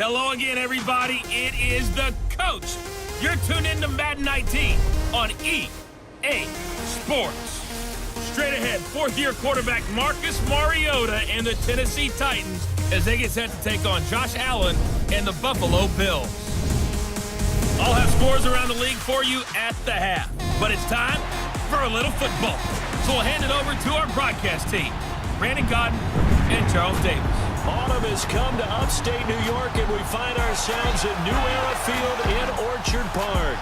Hello again, everybody. It is the coach. You're tuned into Madden 19 on EA Sports. Straight ahead, fourth-year quarterback Marcus Mariota and the Tennessee Titans as they get set to take on Josh Allen and the Buffalo Bills. I'll have scores around the league for you at the half, but it's time for a little football. So we'll hand it over to our broadcast team, Brandon Godden and Charles Davis. Autumn has come to upstate New York, and we find ourselves at New Era Field in Orchard Park.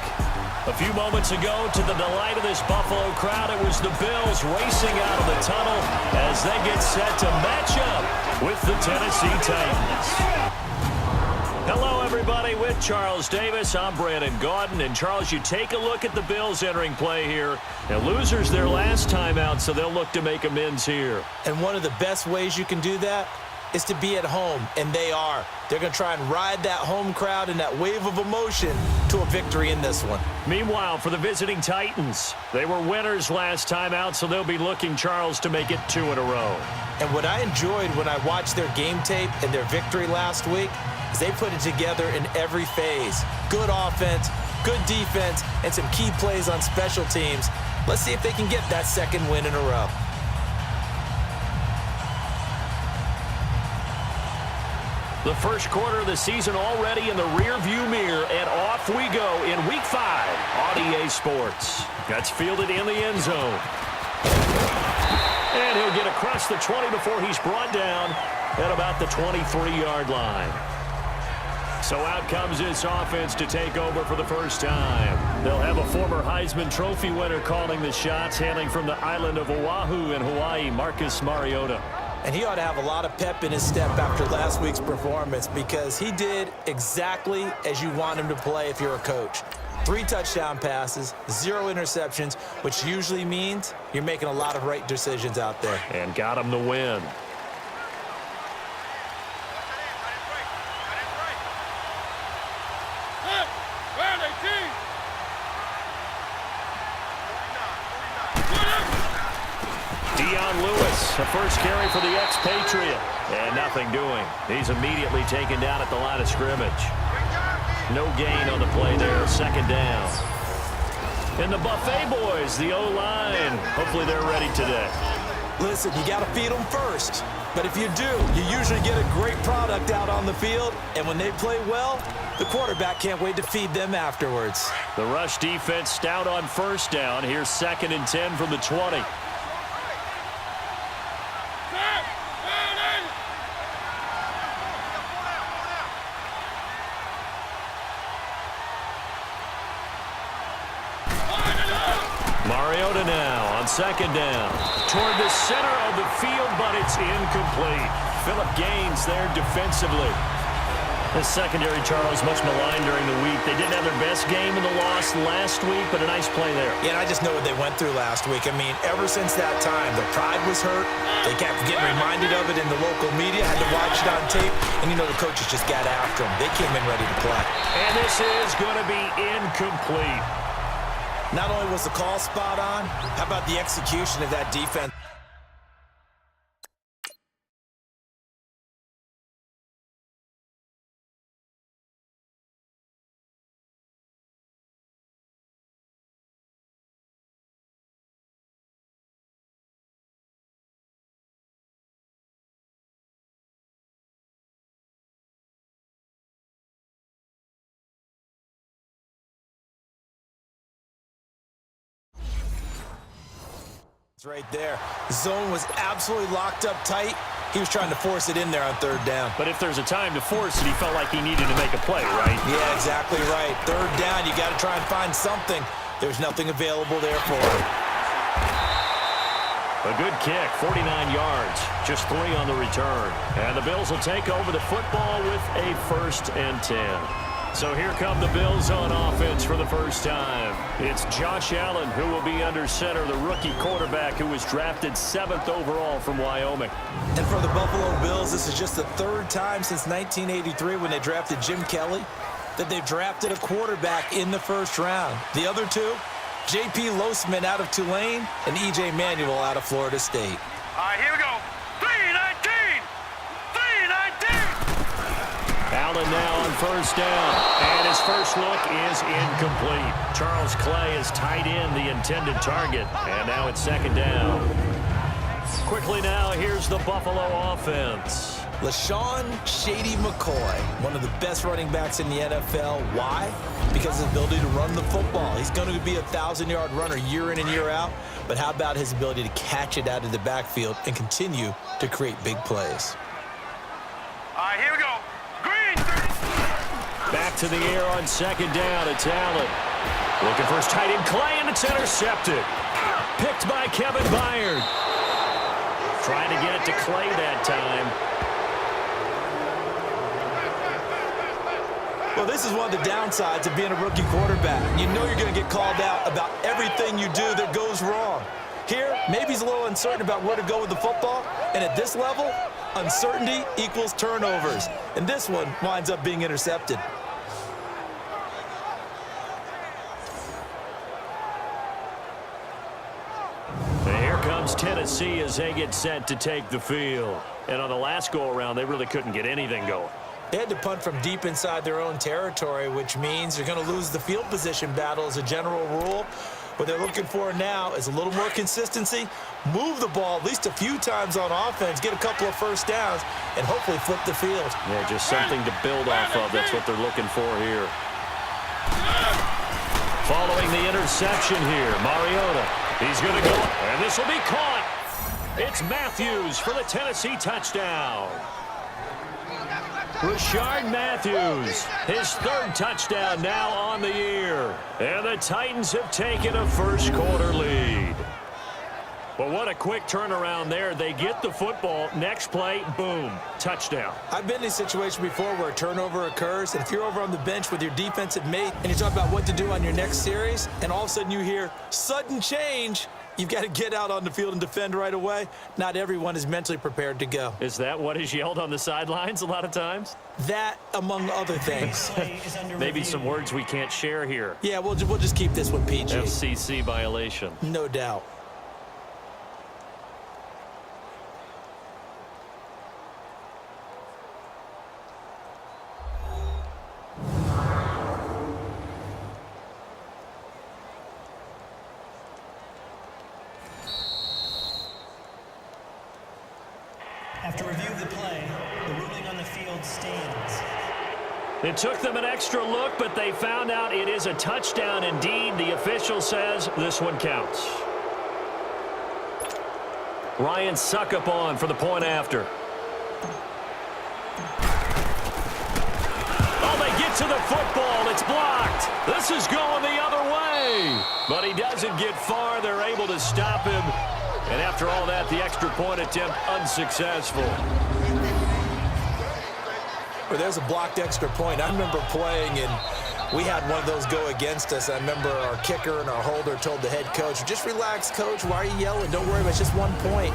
A few moments ago, to the delight of this Buffalo crowd, it was the Bills racing out of the tunnel as they get set to match up with the Tennessee Titans. Hello, everybody. With Charles Davis, I'm Brandon Gaudin. And, Charles, you take a look at the Bills entering play here. And losers their last time out, so they'll look to make amends here. And one of the best ways you can do that is to be at home, and they are. They're going to try and ride that home crowd and that wave of emotion to a victory in this one. Meanwhile, for the visiting Titans, they were winners last time out, so they'll be looking, Charles, to make it 2 in a row. And what I enjoyed when I watched their game tape and their victory last week is they put it together in every phase. Good offense, good defense, and some key plays on special teams. Let's see if they can get that second win in a row. The first quarter of the season already in the rearview mirror, and off we go in Week 5 on EA Sports. That's fielded in the end zone. And he'll get across the 20 before he's brought down at about the 23-yard line. So out comes this offense to take over for the first time. They'll have a former Heisman Trophy winner calling the shots, hailing from the island of Oahu in Hawaii, Marcus Mariota. And he ought to have a lot of pep in his step after last week's performance because he did exactly as you want him to play if you're a coach. 3 touchdown passes, 0 interceptions, which usually means you're making a lot of right decisions out there. And got him the win. A first carry for the expatriate. And nothing doing. He's immediately taken down at the line of scrimmage. No gain on the play there. Second down. And the Buffet boys, the O-line. Hopefully they're ready today. Listen, you got to feed them first. But if you do, you usually get a great product out on the field. And when they play well, the quarterback can't wait to feed them afterwards. The rush defense stout on first down. Here's 2nd and 10 from the 20. Mariota now on 2nd down. Toward the center of the field, but it's incomplete. Phillip Gaines there defensively. The secondary, Charles, much maligned during the week. They didn't have their best game in the loss last week, but a nice play there. Yeah, and I just know what they went through last week. I mean, ever since that time, their pride was hurt. They kept getting reminded of it in the local media, had to watch it on tape, and you know the coaches just got after them. They came in ready to play. And this is going to be incomplete. Not only was the call spot on, how about the execution of that defense? Right there. Zone was absolutely locked up tight. He was trying to force it in there on third down. But if there's a time to force it, he felt like he needed to make a play, right? Yeah, exactly right. Third down, you got to try and find something. There's nothing available there for him. A good kick, 49 yards, just 3 on the return. And the Bills will take over the football with a 1st and 10. So here come the Bills on offense for the first time. It's Josh Allen who will be under center, the rookie quarterback who was drafted 7th overall from Wyoming. And for the Buffalo Bills, this is just the 3rd time since 1983 when they drafted Jim Kelly that they've drafted a quarterback in the 1st round. The other two, J.P. Losman out of Tulane and E.J. Manuel out of Florida State. All right, here we go. 3-19! 3-19! Allen now on 1st down, and his first look is incomplete. Charles Clay is tight in the intended target, and now it's 2nd down. Quickly now, here's the Buffalo offense. LaShawn Shady McCoy, one of the best running backs in the NFL. Why? Because of his ability to run the football. He's going to be a 1,000-yard runner year in and year out, but how about his ability to catch it out of the backfield and continue to create big plays? All right, here we go. Back to the air on 2nd down. It's Allen. Looking for his tight end, Clay, and it's intercepted. Picked by Kevin Byard. Trying to get it to Clay that time. Well, this is one of the downsides of being a rookie quarterback. You know you're going to get called out about everything you do that goes wrong. Here, maybe he's a little uncertain about where to go with the football, and at this level, uncertainty equals turnovers. And this one winds up being intercepted. And here comes Tennessee as they get set to take the field. And on the last go-around, they really couldn't get anything going. They had to punt from deep inside their own territory, which means they're going to lose the field position battle as a general rule. What they're looking for now is a little more consistency, move the ball at least a few times on offense, get a couple of 1st downs, and hopefully flip the field. Yeah, just something to build off of. That's what they're looking for here. Following the interception here, Mariota. He's going to go, and this will be caught. It's Matthews for the Tennessee touchdown. Rashard Matthews, his 3rd touchdown now on the year. And the Titans have taken a 1st quarter lead. But what a quick turnaround there. They get the football. Next play, boom, touchdown. I've been in a situation before where a turnover occurs, and if you're over on the bench with your defensive mate and you talk about what to do on your next series, and all of a sudden you hear sudden change, you've got to get out on the field and defend right away. Not everyone is mentally prepared to go. Is that what is yelled on the sidelines a lot of times? That, among other things. Maybe some words we can't share here. Yeah, we'll just keep this one PG. FCC violation. No doubt. After review of the play, the ruling on the field stands. It took them an extra look, but they found out it is a touchdown indeed. The official says this one counts. Ryan Suckup on for the point after. Oh, they get to the football. It's blocked. This is going the other way. But he doesn't get far. They're able to stop him. And after all that, the extra point attempt unsuccessful. or there's a blocked extra point. I remember playing, and we had one of those go against us. I remember our kicker and our holder told the head coach, just relax, coach. Why are you yelling? Don't worry, it's just 1 point.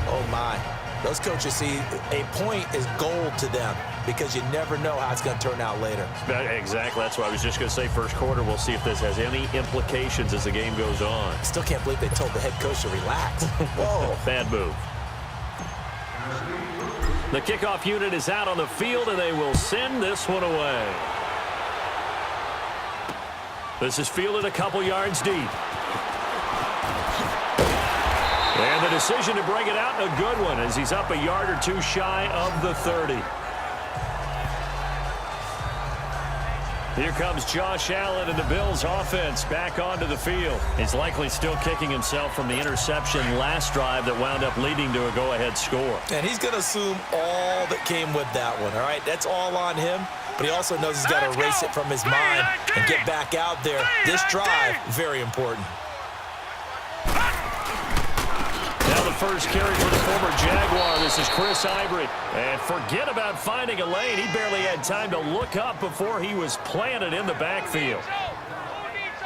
Oh, my. Those coaches see a point is gold to them because you never know how it's going to turn out later. Exactly. That's what I was just going to say. First quarter, we'll see if this has any implications as the game goes on. I still can't believe they told the head coach to relax. Whoa. Bad move. The kickoff unit is out on the field, and they will send this one away. This is fielded a couple yards deep. And the decision to bring it out, a good one, as he's up a yard or two shy of the 30. Here comes Josh Allen and the Bills offense back onto the field. He's likely still kicking himself from the interception last drive that wound up leading to a go-ahead score. And he's going to assume all that came with that one, all right? That's all on him, but he also knows he's got to erase it from his mind and get back out there. This drive, very important. Now the first carry for the former Jaguar. This is Chris Ivory. And forget about finding a lane. He barely had time to look up before he was planted in the backfield.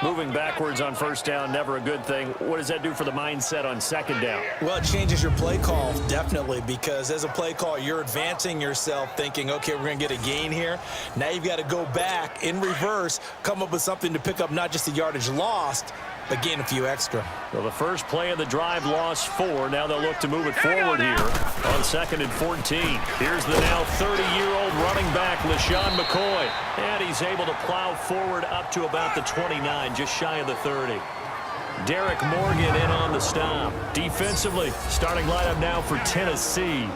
Moving backwards on first down, never a good thing. What does that do for the mindset on second down? Well, it changes your play call, definitely, because as a play call, you're advancing yourself thinking, okay, we're going to get a gain here. Now you've got to go back in reverse, come up with something to pick up not just the yardage lost, but gain a few extra. Well, the first play of the drive lost 4. Now they'll look to move it forward here on 2nd and 14. Here's the now 30-year-old running back, LeSean McCoy. And he's able to plow forward up to about the 29, just shy of the 30. Derek Morgan in on the stop. Defensively, starting lineup now for Tennessee.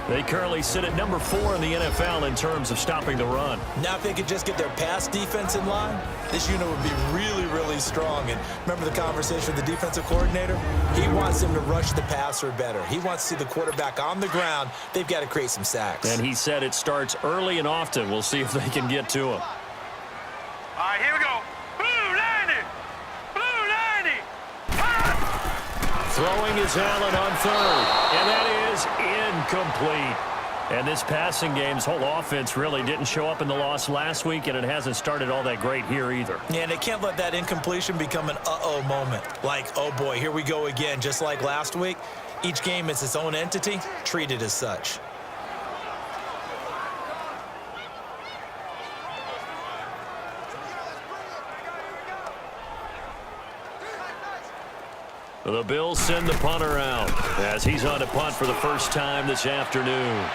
They currently sit at number 4 in the NFL in terms of stopping the run. Now if they could just get their pass defense in line, this unit would be really, really strong. And remember the conversation with the defensive coordinator? He wants them to rush the passer better. He wants to see the quarterback on the ground. They've got to create some sacks. And he said it starts early and often. We'll see if they can get to him. All right, here we go. Blue 90. Blue 90. Throwing is Allen on 3rd. And that is incomplete. And this passing game's whole offense really didn't show up in the loss last week, and it hasn't started all that great here either. Yeah, and they can't let that incompletion become an uh-oh moment. Like, oh boy, here we go again, just like last week. Each game is its own entity, treat it as such. The Bills send the punter out as he's on to punt for the first time this afternoon.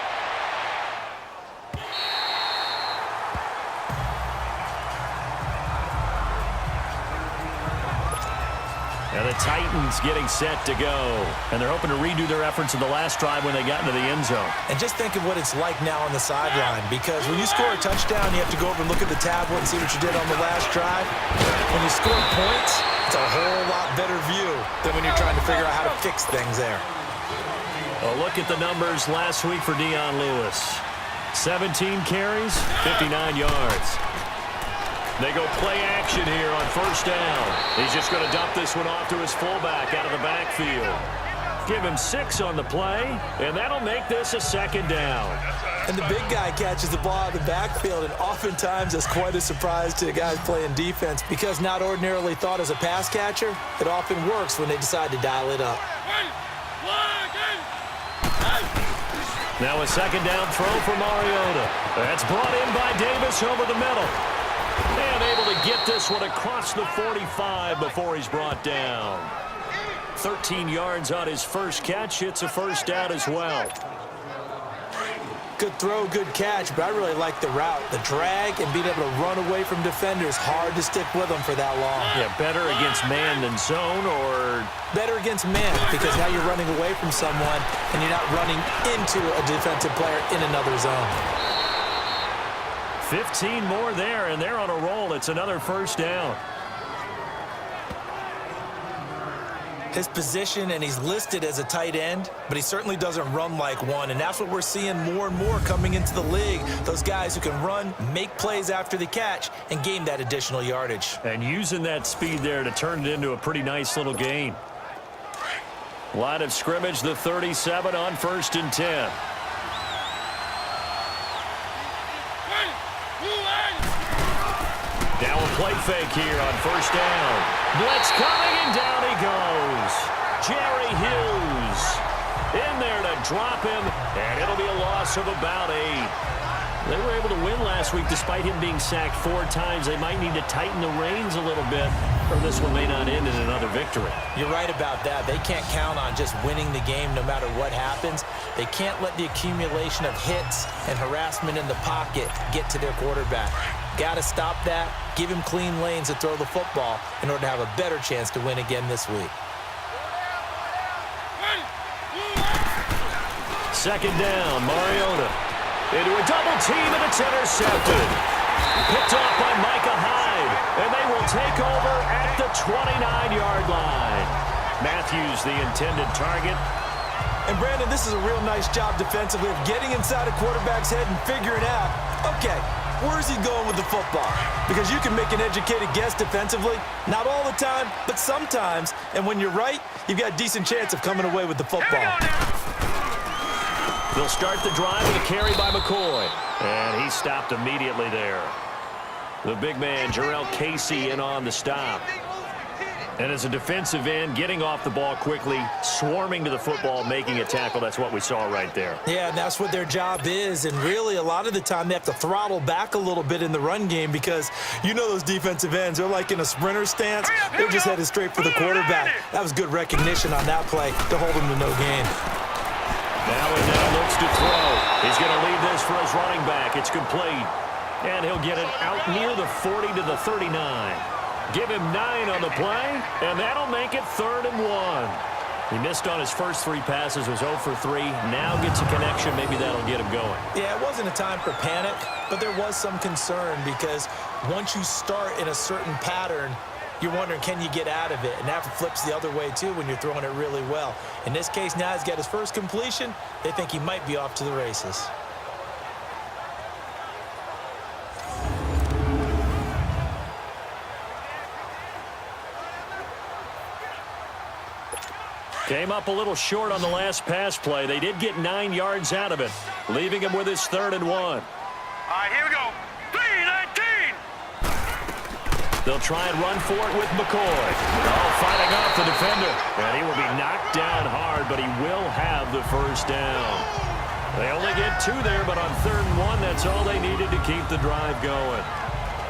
And the Titans getting set to go. And they're hoping to redo their efforts in the last drive when they got into the end zone. And just think of what it's like now on the sideline, because when you score a touchdown, you have to go over and look at the tablet and see what you did on the last drive. When you score points, it's a whole lot better view than when you're trying to figure out how to fix things there. A look at the numbers last week for Dion Lewis. 17 carries, 59 yards. They go play action here on first down. He's just going to dump this one off to his fullback out of the backfield. Give him 6 on the play, and that'll make this a second down. And the big guy catches the ball out of the backfield, and oftentimes it's quite a surprise to the guys playing defense, because not ordinarily thought as a pass catcher, it often works when they decide to dial it up. Now a second down throw for Mariota. That's brought in by Davis over the middle. And able to get this one across the 45 before he's brought down. 13 yards on his first catch. It's a first down as well. Good throw, good catch, but I really like the route. The drag and being able to run away from defenders, hard to stick with them for that long. Yeah, better against man than zone, or? Better against man, because now you're running away from someone and you're not running into a defensive player in another zone. 15 more there, and they're on a roll. It's another first down. His position, and he's listed as a tight end, but he certainly doesn't run like one, and that's what we're seeing more and more coming into the league. Those guys who can run, make plays after the catch, and gain that additional yardage. And using that speed there to turn it into a pretty nice little gain. Line of scrimmage, the 37 on 1st and 10. play fake here on first down. Blitz coming, and down he goes. Jerry Hughes in there to drop him, and it'll be a loss of about 8. They were able to win last week despite him being sacked 4 times. They might need to tighten the reins a little bit, or this one may not end in another victory. You're right about that. They can't count on just winning the game no matter what happens. They can't let the accumulation of hits and harassment in the pocket get to their quarterback. Got to stop that, give him clean lanes to throw the football in order to have a better chance to win again this week. Second down, Mariota. Into a double team, and it's intercepted. Picked off by Micah Hyde, and they will take over at the 29-yard line. Matthews, the intended target. And, Brandon, this is a real nice job defensively of getting inside a quarterback's head and figuring out, okay, where's he going with the football? Because you can make an educated guess defensively. Not all the time, but sometimes. And when you're right, you've got a decent chance of coming away with the football. They'll start the drive with a carry by McCoy. And he stopped immediately there. The big man, Jarrell Casey, in on the stop. And as a defensive end, getting off the ball quickly, swarming to the football, making a tackle. That's what we saw right there. Yeah, and that's what their job is. And really, a lot of the time, they have to throttle back a little bit in the run game because you know those defensive ends, they're like in a sprinter stance. They're just headed straight for the quarterback. That was good recognition on that play to hold him to no gain. Now he looks to throw. He's going to lead this for his running back. It's complete. And he'll get it out near the 40 to the 39. Give him 9 on the play, and that'll make it 3rd and 1. He missed on his first 3 passes, was 0 for 3. Now gets a connection. Maybe that'll get him going. Yeah, it wasn't a time for panic, but there was some concern because once you start in a certain pattern, you're wondering, can you get out of it? And that flips the other way, too, when you're throwing it really well. In this case, now he's got his first completion. They think he might be off to the races. Came up a little short on the last pass play. They did get 9 yards out of it, leaving him with his 3rd and 1. All right, here we go. 3-19. They'll try and run for it with McCoy. Oh, fighting off the defender. And he will be knocked down hard, but he will have the first down. They only get 2 there, but on 3rd and 1, that's all they needed to keep the drive going.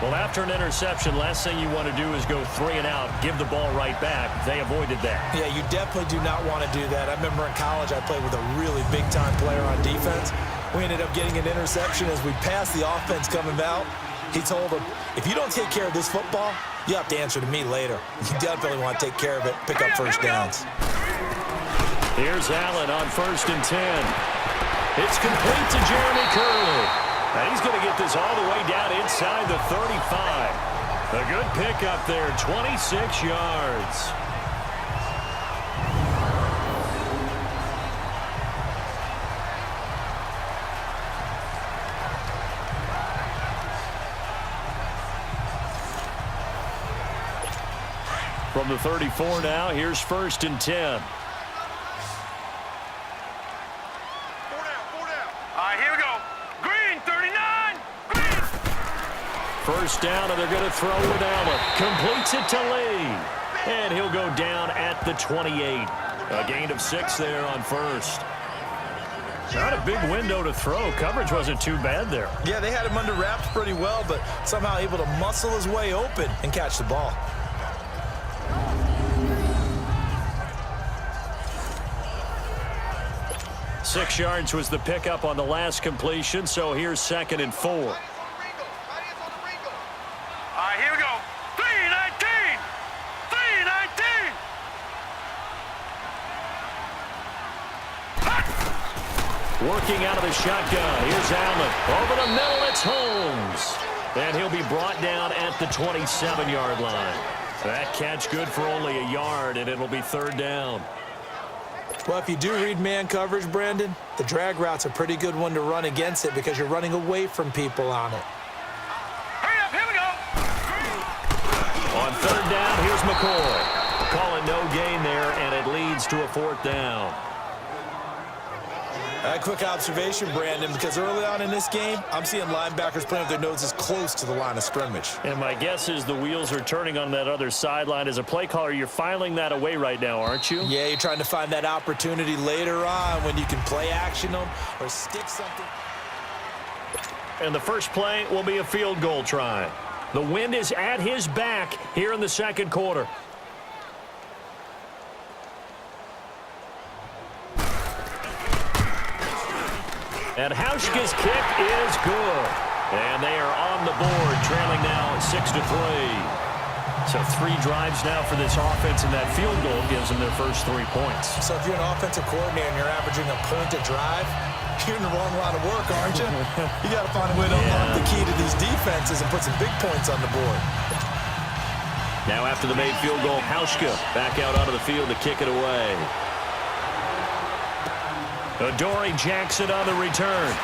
Well, after an interception, last thing you want to do is go 3 and out, give the ball right back. They avoided that. Yeah, you definitely do not want to do that. I remember in college I played with a really big-time player on defense. We ended up getting an interception as we passed the offense coming out. He told him, if you don't take care of this football, you have to answer to me later. You definitely want to take care of it, pick up first downs. Here's Allen on 1st and 10. It's complete to Jeremy Curley. And he's going to get this all the way down inside the 35. A good pickup there, 26 yards. From the 34 now, here's 1st and 10. First down, and they're going to throw with Allen. Completes it to Lee. And he'll go down at the 28. A gain of 6 there on 1st. Not a big window to throw. Coverage wasn't too bad there. Yeah, they had him under wraps pretty well, but somehow able to muscle his way open and catch the ball. Six yards was the pickup on the last completion, so here's 2nd and 4. All right, here we go. 3-19. 3-19. Working out of the shotgun. Here's Allen. Over the middle, it's Holmes. And he'll be brought down at the 27-yard line. That catch good for only a yard, and it'll be 3rd down. Well, if you do read man coverage, Brandon, the drag route's a pretty good one to run against it because you're running away from people on it. Hurry up, here we go. On 3rd down, here's McCoy. Calling no gain there, and it leads to a 4th down. A quick observation, Brandon, because early on in this game, I'm seeing linebackers playing with their noses close to the line of scrimmage. And my guess is the wheels are turning on that other sideline. As a play caller, you're filing that away right now, aren't you? Yeah, you're trying to find that opportunity later on when you can play action them or stick something. And the first play will be a field goal try. The wind is at his back here in the second quarter. And Hauschka's kick is good. And they are on the board, trailing now 6-3. So 3 drives now for this offense, and that field goal gives them their first 3 points. So if you're an offensive coordinator and you're averaging a point a drive, you're in the wrong line of work, aren't you? You got to find a way to unlock the key to these defenses and put some big points on the board. Now after the made field goal, Hauschka back out onto the field to kick it away. Adoree Jackson on the return.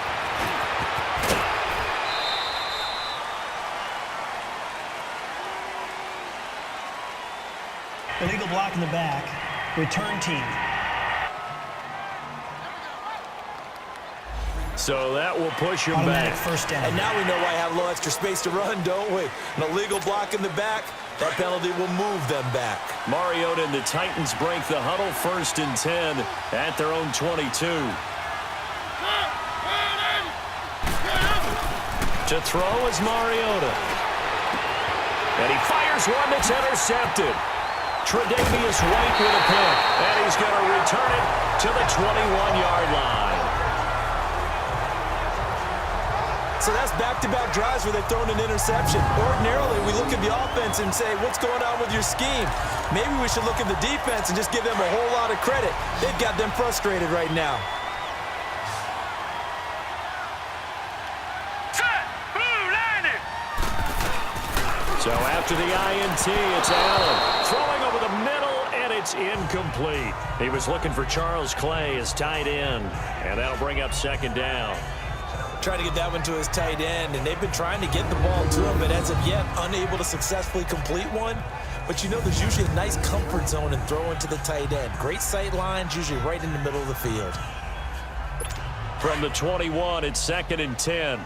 Illegal block in the back. Return team. So that will push him Automatic back. first down. And now we know why I have a little extra space to run, don't we? An illegal block in the back, that penalty will move them back. Mariota and the Titans break the huddle, 1st and 10 at their own 22. To throw is Mariota. And he fires one that's intercepted. Tre'Davious White with a pick. And he's going to return it to the 21-yard line. So that's back-to-back drives where they've thrown an interception. Ordinarily, we look at the offense and say, what's going on with your scheme? Maybe we should look at the defense and just give them a whole lot of credit. They've got them frustrated right now. So after the INT, it's Allen throwing over the middle, and it's incomplete. He was looking for Charles Clay as tight end, and that'll bring up 2nd down. Trying to get that one to his tight end, and they've been trying to get the ball to him, but as of yet, unable to successfully complete one. But you know there's usually a nice comfort zone in throwing to the tight end. Great sight lines, usually right in the middle of the field. From the 21, it's 2nd and 10.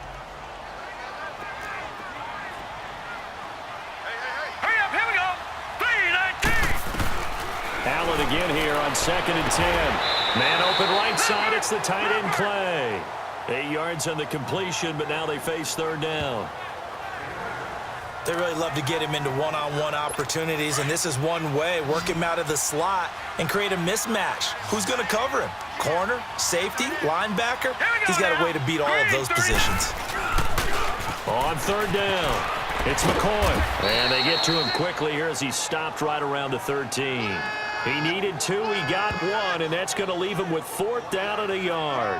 Allen again here on 2nd and 10. Man open right side, it's the tight end Clay. 8 yards on the completion, but now they face 3rd down. They really love to get him into one-on-one opportunities, and this is one way. Work him out of the slot and create a mismatch. Who's going to cover him? Corner, safety, linebacker? He's got a way to beat all of those positions. On 3rd down, it's McCoy. And they get to him quickly here as he stopped right around the 13. He needed 2, he got 1, and that's going to leave him with 4th down and a yard.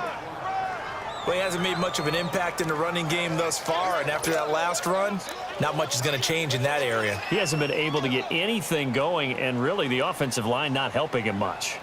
Well, he hasn't made much of an impact in the running game thus far, and after that last run, not much is going to change in that area. He hasn't been able to get anything going, and really the offensive line not helping him much.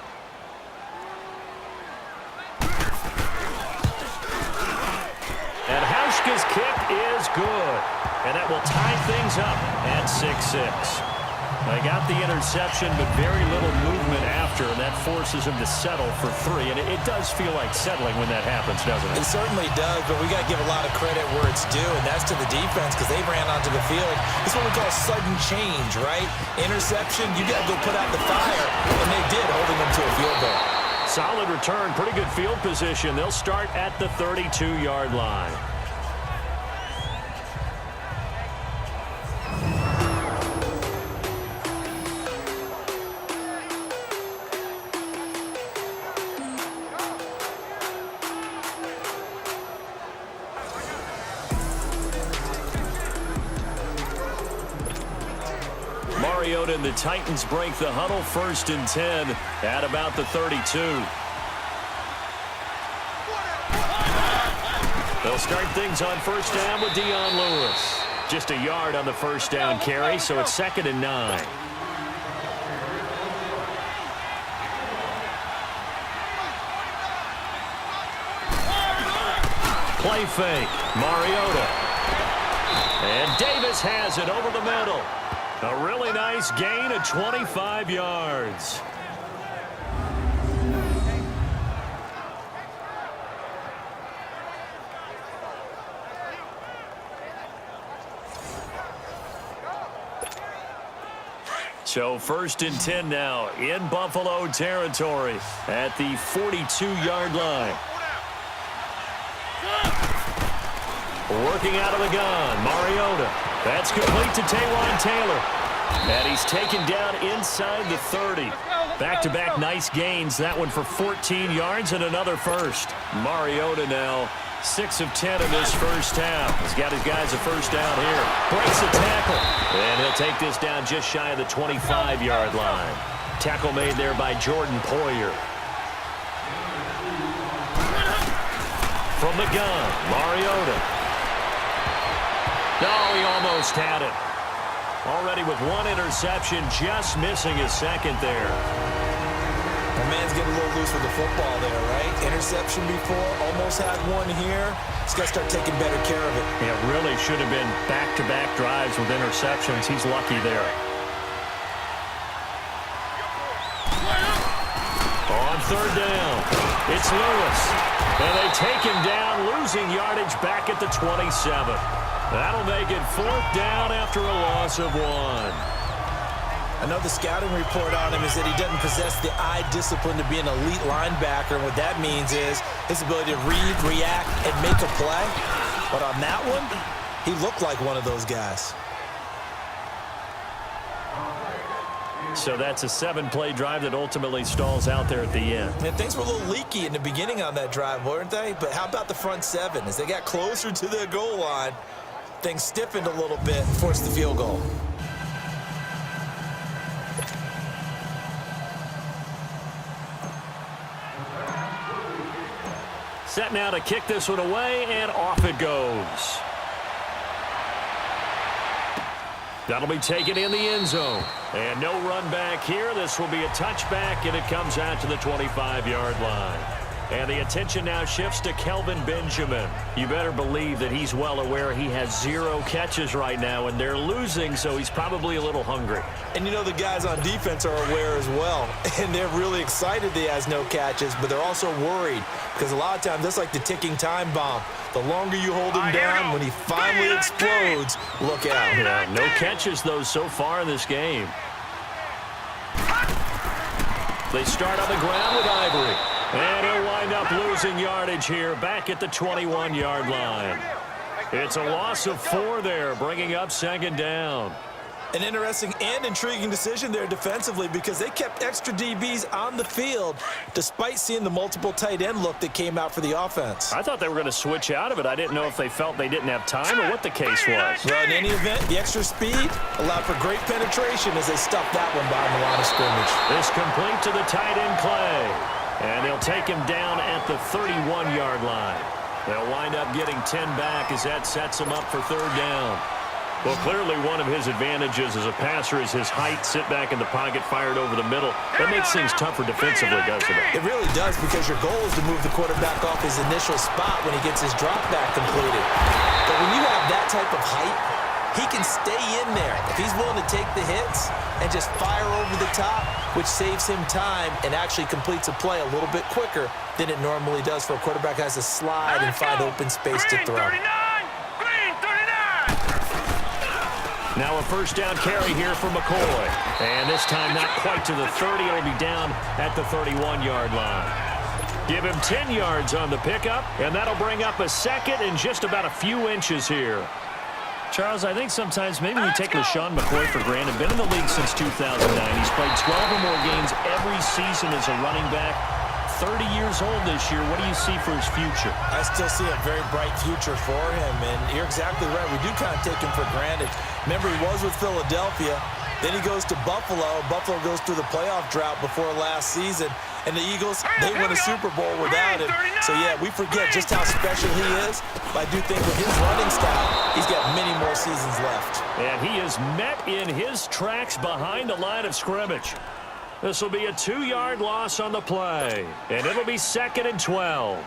And Hauschka's kick is good, and that will tie things up at 6-6. They got the interception, but very little movement after, and that forces him to settle for 3. And it does feel like settling when that happens, doesn't it? It certainly does, but we got to give a lot of credit where it's due, and that's to the defense because they ran onto the field. It's what we call sudden change, right? Interception, you got to go put out the fire, and they did, holding them to a field goal. Solid return, pretty good field position. They'll start at the 32-yard line. Mariota and the Titans break the huddle, 1st and 10 at about the 32. They'll start things on 1st down with Dion Lewis. Just a yard on the 1st down carry, so it's 2nd and 9. Play fake, Mariota. And Davis has it over the middle. A really nice gain of 25 yards. So 1st and 10 now in Buffalo territory at the 42-yard line. Working out of the gun, Mariota. That's complete to Taywan Taylor. And he's taken down inside the 30. Back-to-back nice gains. That one for 14 yards and another first. Mariota now 6 of 10 in this first half. He's got his guys a first down here. Breaks a tackle. And he'll take this down just shy of the 25-yard line. Tackle made there by Jordan Poyer. From the gun, Mariota. No, he almost had it. Already with one interception, just missing his second there. My man's getting a little loose with the football there, right? Interception before, almost had one here. He's got to start taking better care of it. Yeah, really should have been back-to-back drives with interceptions. He's lucky there. On 3rd down, it's Lewis. And they take him down, losing yardage back at the 27. That'll make it 4th down after a loss of 1. I know the scouting report on him is that he doesn't possess the eye discipline to be an elite linebacker. And what that means is his ability to read, react, and make a play. But on that one, he looked like one of those guys. So that's a 7-play drive that ultimately stalls out there at the end. And things were a little leaky in the beginning on that drive, weren't they? But how about the front 7? As they got closer to the goal line, things stiffened a little bit, forced the field goal. Set now to kick this one away, and off it goes. That'll be taken in the end zone. And no run back here. This will be a touchback, and it comes out to the 25-yard line. And the attention now shifts to Kelvin Benjamin. You better believe that he's well aware he has 0 catches right now, and they're losing, so he's probably a little hungry. And you know the guys on defense are aware as well. And they're really excited that he has no catches, but they're also worried because a lot of times that's like the ticking time bomb. The longer you hold him down, when he finally explodes, look out. Yeah, no catches, though, so far in this game. They start on the ground with Ivory. And he'll wind up losing yardage here back at the 21-yard line. It's a loss of 4 there, bringing up 2nd down. An interesting and intriguing decision there defensively because they kept extra DBs on the field despite seeing the multiple tight end look that came out for the offense. I thought they were going to switch out of it. I didn't know if they felt they didn't have time or what the case was. Well, in any event, the extra speed allowed for great penetration as they stuffed that one behind the line of scrimmage. This complete to the tight end Clay. And they'll take him down at the 31-yard line. They'll wind up getting 10 back as that sets him up for 3rd down. Well, clearly one of his advantages as a passer is his height. Sit back in the pocket, fired over the middle. That makes things tougher defensively, doesn't it? It really does because your goal is to move the quarterback off his initial spot when he gets his drop back completed. But when you have that type of height, he can stay in there if he's willing to take the hits and just fire over the top, which saves him time and actually completes a play a little bit quicker than it normally does for a quarterback who has to slide and find open space to throw. Now a first down carry here for McCoy. And this time not quite to the 30. It'll be down at the 31-yard line. Give him 10 yards on the pickup, and that'll bring up a 2nd and just about a few inches here. Charles, I think sometimes maybe we take LeSean McCoy for granted. Been in the league since 2009. He's played 12 or more games every season as a running back. 30 years old this year. What do you see for his future? I still see a very bright future for him, and you're exactly right. We do kind of take him for granted. Remember, he was with Philadelphia. Then he goes to Buffalo. Buffalo goes through the playoff drought before last season. And the Eagles, they win a Super Bowl without him. So, yeah, we forget just how special he is. But I do think with his running style, he's got many more seasons left. And he is met in his tracks behind the line of scrimmage. This will be a 2-yard loss on the play. And it'll be 2nd and 12.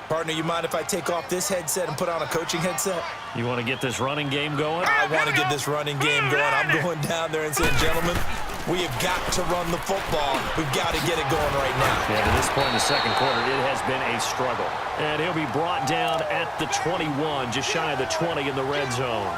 Partner, you mind if I take off this headset and put on a coaching headset? You want to get this running game going? I want to get this running game going. I'm going down there and saying, gentlemen, we have got to run the football. We've got to get it going right now. Yeah, to this point in the second quarter, it has been a struggle. And he'll be brought down at the 21, just shy of the 20 in the red zone.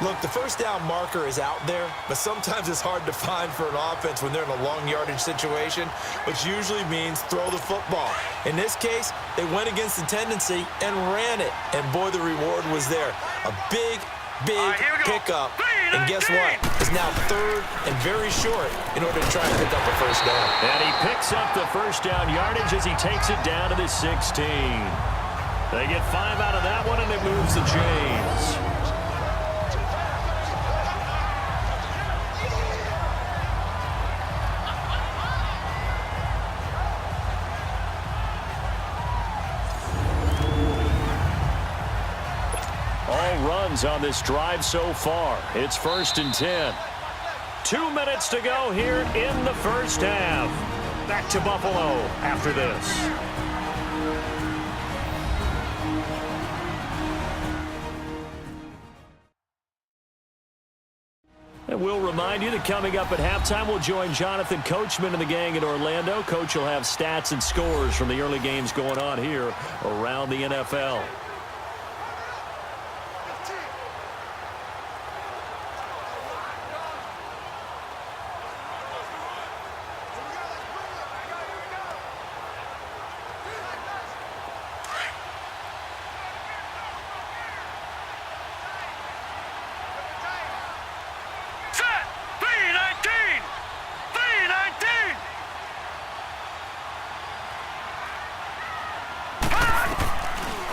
Look, the first down marker is out there, but sometimes it's hard to find for an offense when they're in a long yardage situation, which usually means throw the football. In this case, they went against the tendency and ran it, and boy, the reward was there. A big pickup, and guess what? It's now 3rd and very short in order to try and pick up a first down. And he picks up the first down yardage as he takes it down to the 16. They get 5 out of that one, and it moves the chains. Runs on this drive so far. It's 1st and 10. 2 minutes to go here in the first half. Back to Buffalo after this. And we'll remind you that coming up at halftime, we'll join Jonathan Coachman and the gang in Orlando. Coach will have stats and scores from the early games going on here around the NFL.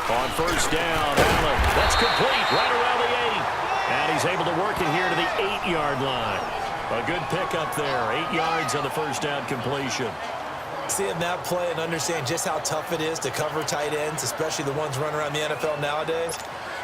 On first down, Allen. That's complete right around the 8. And he's able to work it here to the 8-yard line. A good pickup there. 8 yards on the first down completion. Seeing that play and understand just how tough it is to cover tight ends, especially the ones running around the NFL nowadays,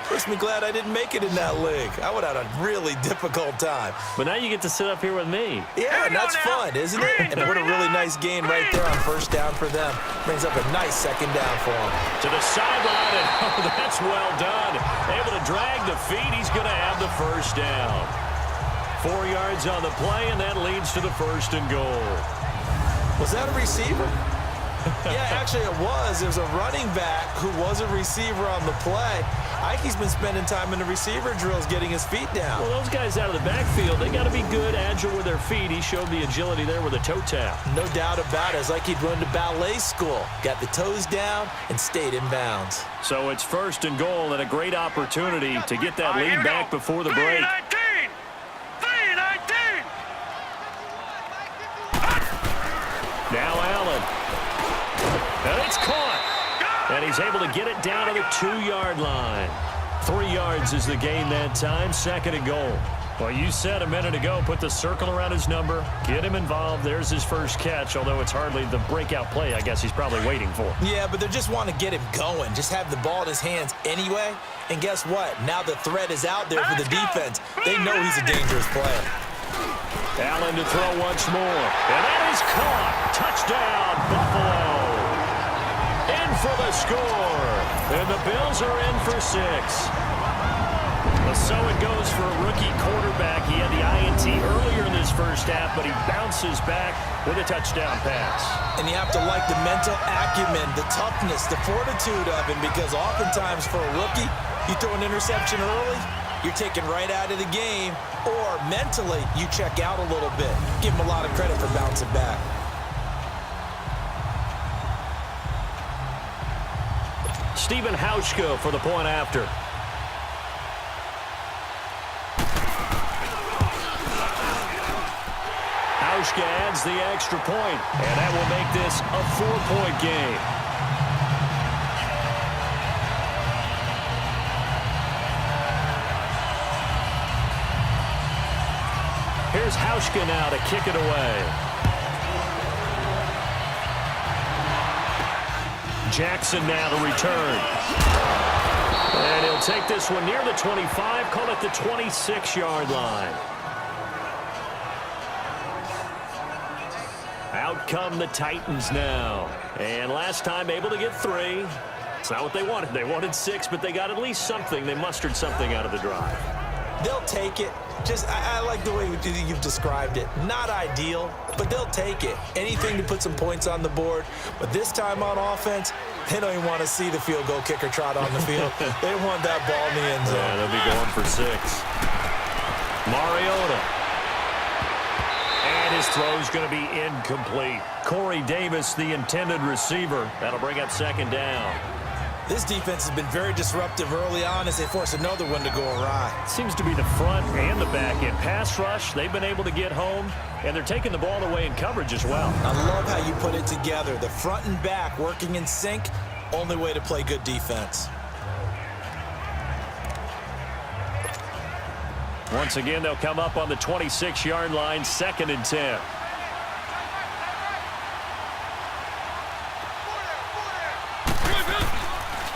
makes me glad I didn't make it in that league. I would have had a really difficult time. But now you get to sit up here with me. Yeah, and that's fun, isn't it? And what a really nice gain right there on first down for them. Brings up a nice second down for them. To the sideline, and oh, that's well done. Able to drag the feet. He's going to have the first down. 4 yards on the play, and that leads to the 1st and goal. Was that a receiver? Yeah, actually it was. It was a running back who was a receiver on the play. Ikey's been spending time in the receiver drills getting his feet down. Well, those guys out of the backfield, they got to be good, agile with their feet. He showed the agility there with a toe tap. No doubt about it. It's like he'd run to ballet school. Got the toes down and stayed in bounds. So it's 1st and goal and a great opportunity to get that lead back before the break. 3-19. Now Allen. And it's caught. And he's able to get it down to the 2-yard line. 3 yards is the gain that time. 2nd and goal. Well, you said a minute ago, put the circle around his number, get him involved. There's his first catch, although it's hardly the breakout play I guess he's probably waiting for. Yeah, but they just want to get him going. Just have the ball in his hands anyway. And guess what? Now the threat is out there for the defense. They know he's a dangerous player. Allen to throw once more. And that is caught. Touchdown, Buffalo. In for the score. And the Bills are in for 6. So it goes for a rookie quarterback. He had the INT earlier in this first half, but he bounces back with a touchdown pass. And you have to like the mental acumen, the toughness, the fortitude of him, because oftentimes for a rookie, you throw an interception early, you're taken right out of the game, or mentally you check out a little bit. Give him a lot of credit for bouncing back. Stephen Hauschka for the point after. Hauschka adds the extra point, and that will make this a 4-point game. Here's Hauschka now to kick it away. Jackson now to return. And he'll take this one near the 25, call it the 26-yard line. Out come the Titans now. And last time able to get 3. It's not what they wanted. They wanted 6, but they got at least something. They mustered something out of the drive. They'll take it. Just, I like the way you've described it. Not ideal, but they'll take it. Anything to put some points on the board. But this time on offense, they don't even want to see the field goal kicker trot on the field. They want that ball in the end zone. Yeah, they'll be going for 6. Mariota. And his throw's going to be incomplete. Corey Davis, the intended receiver. That'll bring up second down. This defense has been very disruptive early on as they force another one to go awry. Seems to be the front and the back end. Pass rush, they've been able to get home, and they're taking the ball away in coverage as well. I love how you put it together. The front and back working in sync, only way to play good defense. Once again, they'll come up on the 26-yard line, 2nd and 10.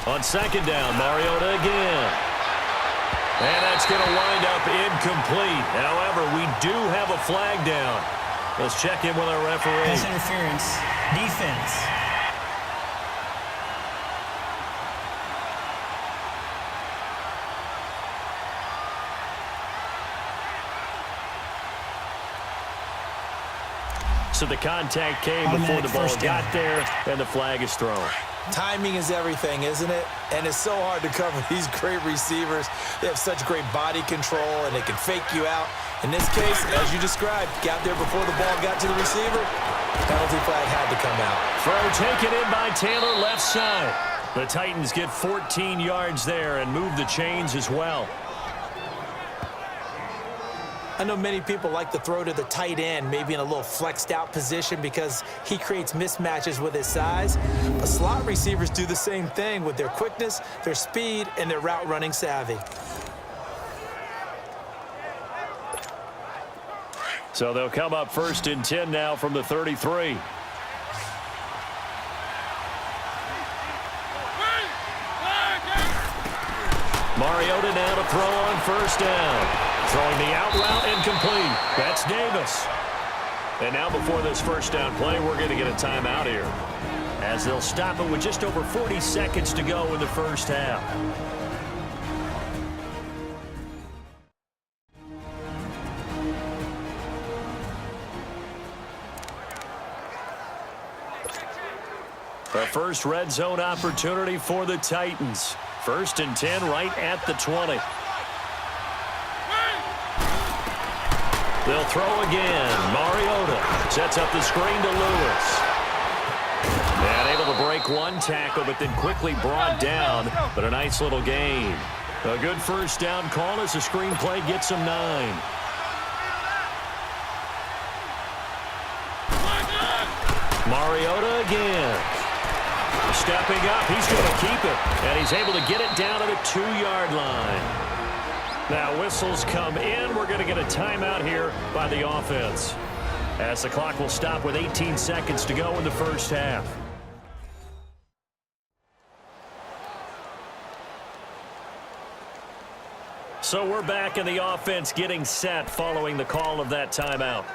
On 2nd down, Mariota again. And that's going to wind up incomplete. However, we do have a flag down. Let's check in with our referee. Pass interference. Defense. So the contact came before the ball got there, and the flag is thrown. Timing is everything, isn't it? And it's so hard to cover these great receivers. They have such great body control, and they can fake you out. In this case, as you described, got there before the ball got to the receiver. Penalty flag had to come out. Throw taken in by Taylor, left side. The Titans get 14 yards there and move the chains as well. I know many people like to throw to the tight end, maybe in a little flexed out position because he creates mismatches with his size. But slot receivers do the same thing with their quickness, their speed, and their route running savvy. So they'll come up 1st and 10 now from the 33. Mariota now to throw on 1st down. Throwing the out route incomplete. That's Davis. And now before this 1st down play, we're going to get a timeout here, as they'll stop it with just over 40 seconds to go in the 1st half. The first red zone opportunity for the Titans. 1st and 10 right at the 20. They'll throw again. Mariota sets up the screen to Lewis. And able to break one tackle, but then quickly brought down. But a nice little gain. A good 1st down call as the screen play gets him 9. Mariota again. Stepping up, he's going to keep it. And he's able to get it down to the 2-yard line. Now whistles come in. We're going to get a timeout here by the offense, as the clock will stop with 18 seconds to go in the 1st half. So we're back in the offense getting set following the call of that timeout.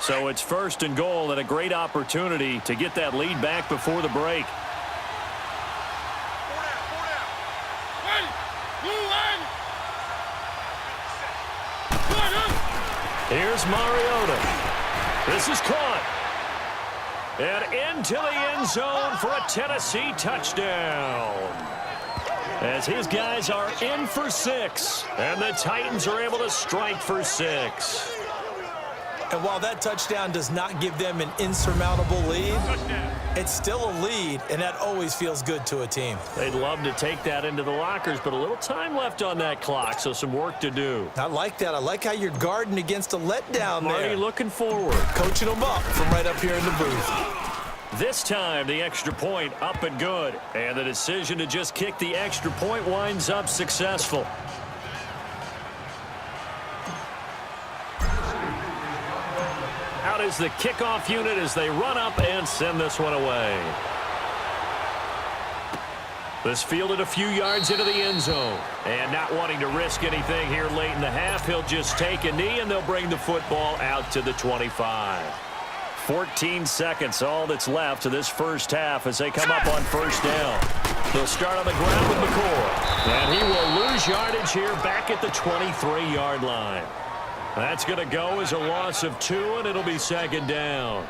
So it's 1st and goal and a great opportunity to get that lead back before the break. Here's Mariota. This is caught. And into the end zone for a Tennessee touchdown. As his guys are in for 6. And the Titans are able to strike for 6. And while that touchdown does not give them an insurmountable lead, it's still a lead, and that always feels good to a team. They'd love to take that into the lockers, but a little time left on that clock, so some work to do. I like that. I like how you're guarding against a letdown there. Marty looking forward. Coaching them up from right up here in the booth. This time, the extra point up and good. And the decision to just kick the extra point winds up successful. Out is the kickoff unit as they run up and send this one away. This fielded a few yards into the end zone. And not wanting to risk anything here late in the half, he'll just take a knee and they'll bring the football out to the 25. 14 seconds, all that's left to this 1st half as they come up on 1st down. They'll start on the ground with McCoy. And he will lose yardage here back at the 23-yard line. That's going to go as a loss of 2, and it'll be 2nd down.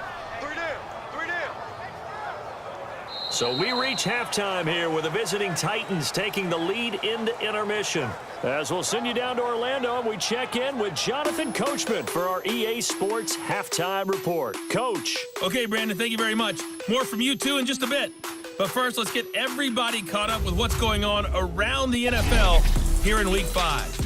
So we reach halftime here with the visiting Titans taking the lead into intermission. As we'll send you down to Orlando, and we check in with Jonathan Coachman for our EA Sports Halftime Report. Coach. Okay, Brandon, thank you very much. More from you, too, in just a bit. But first, let's get everybody caught up with what's going on around the NFL here in Week 5.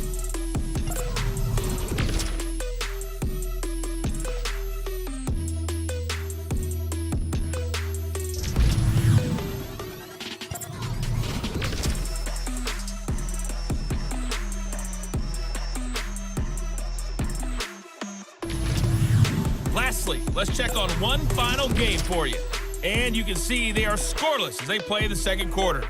Lastly, let's check on one final game for you. And you can see they are scoreless as they play the second quarter.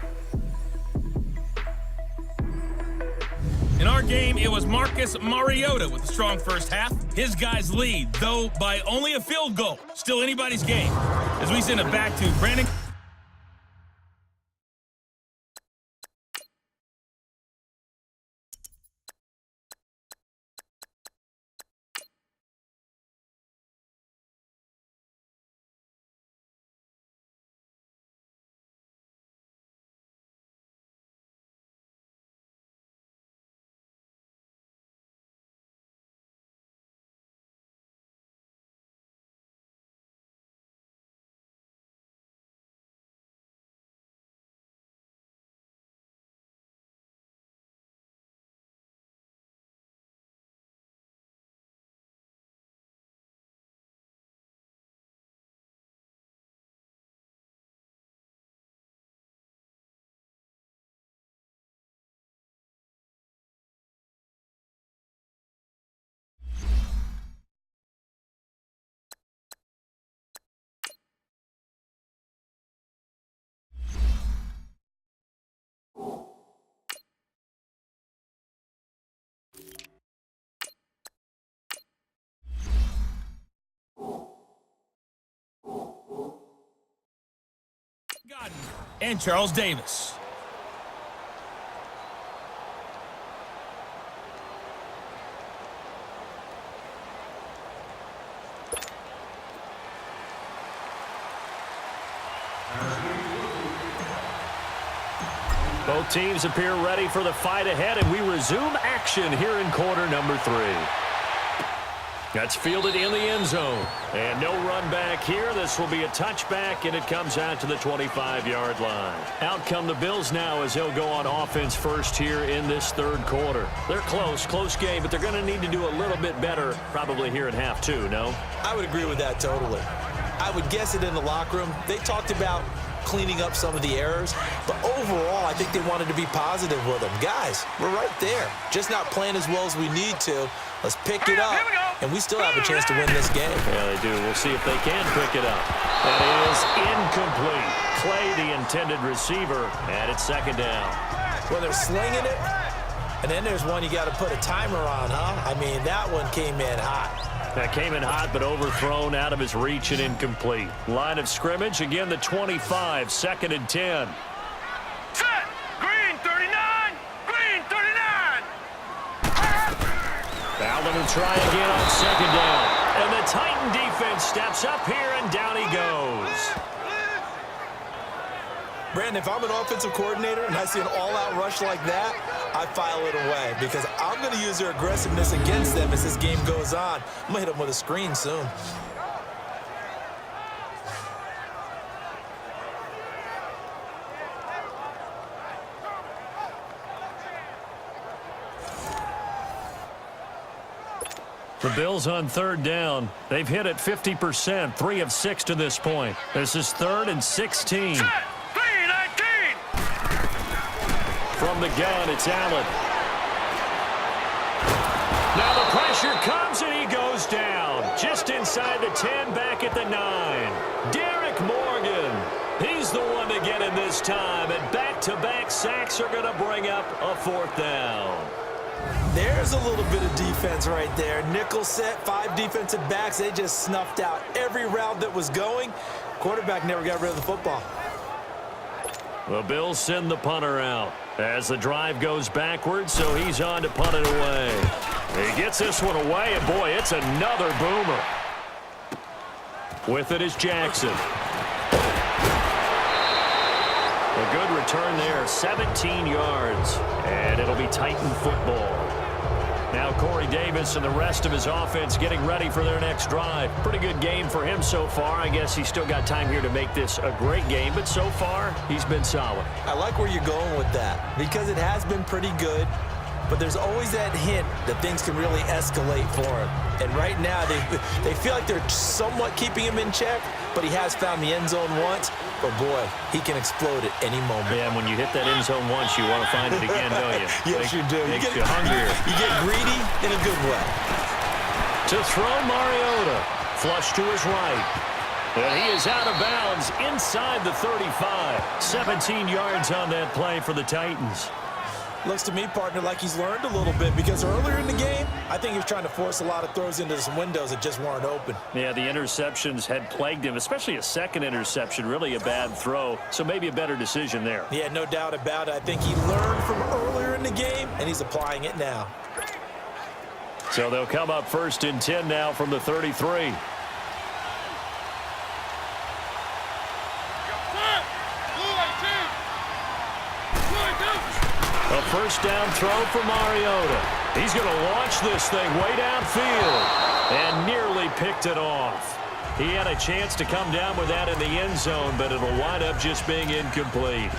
In our game, it was Marcus Mariota with a strong first half. His guys lead, though by only a field goal. Still anybody's game. As we send it back to Brandon. Godden and Charles Davis. Both teams appear ready for the fight ahead, and we resume action here in quarter number 3. That's fielded in the end zone. And no run back here. This will be a touchback, and it comes out to the 25-yard line. Out come the Bills now as they'll go on offense first here in this third quarter. They're close game, but they're going to need to do a little bit better probably here at half 2, no? I would agree with that totally. I would guess it in the locker room. They talked about cleaning up some of the errors, but overall, I think they wanted to be positive with them. Guys, we're right there. Just not playing as well as we need to. Let's pick it up, and we still have a chance to win this game. Yeah, they do. We'll see if they can pick it up. That is incomplete. Clay, the intended receiver, and it's second down. Well, they're slinging it, and then there's one you got to put a timer on, huh? I mean, that one came in hot. That came in hot, but overthrown out of his reach and incomplete. Line of scrimmage, again, the 25, second and 10. Set! Green 39! Green 39! Bowden will try again on second down. And the Titan defense steps up here, and down he goes. Brandon, if I'm an offensive coordinator and I see an all-out rush like that, I file it away because I'm going to use their aggressiveness against them as this game goes on. I'm going to hit them with a screen soon. The Bills on third down. They've hit it 50%, 3 of 6 to this point. This is 3rd and 16. Set! 3-19! From the gun, it's Allen. Now the pressure comes, and he goes down. Just inside the 10, back at the 9. Derek Morgan. He's the one to get in this time, and back-to-back sacks are going to bring up a 4th down. There's a little bit of defense right there. Nickel set, 5 defensive backs. They just snuffed out every route that was going. Quarterback never got rid of the football. The Bills send the punter out as the drive goes backwards, so he's on to punt it away. He gets this one away, and boy, it's another boomer. With it is Jackson. A good return there, 17 yards. And it'll be Titan football. Now Corey Davis and the rest of his offense getting ready for their next drive. Pretty good game for him so far. I guess he's still got time here to make this a great game, but so far he's been solid. I like where you're going with that because it has been pretty good, but there's always that hint that things can really escalate for him. And right now they feel like they're somewhat keeping him in check, but he has found the end zone once. But boy, he can explode at any moment. Yeah, when you hit that end zone once, you want to find it again, don't you? Yes, you do. Makes you hungrier. You get greedy in a good way. To throw, Mariota. Flush to his right. And he is out of bounds inside the 35. 17 yards on that play for the Titans. Looks to me, partner, like he's learned a little bit because earlier in the game, I think he was trying to force a lot of throws into some windows that just weren't open. Yeah, the interceptions had plagued him, especially a second interception, really a bad throw. So maybe a better decision there. Yeah, no doubt about it. I think he learned from earlier in the game, and he's applying it now. So they'll come up 1st and 10 now from the 33. A first down throw for Mariota. He's going to launch this thing way downfield and nearly picked it off. He had a chance to come down with that in the end zone, but it'll wind up just being incomplete.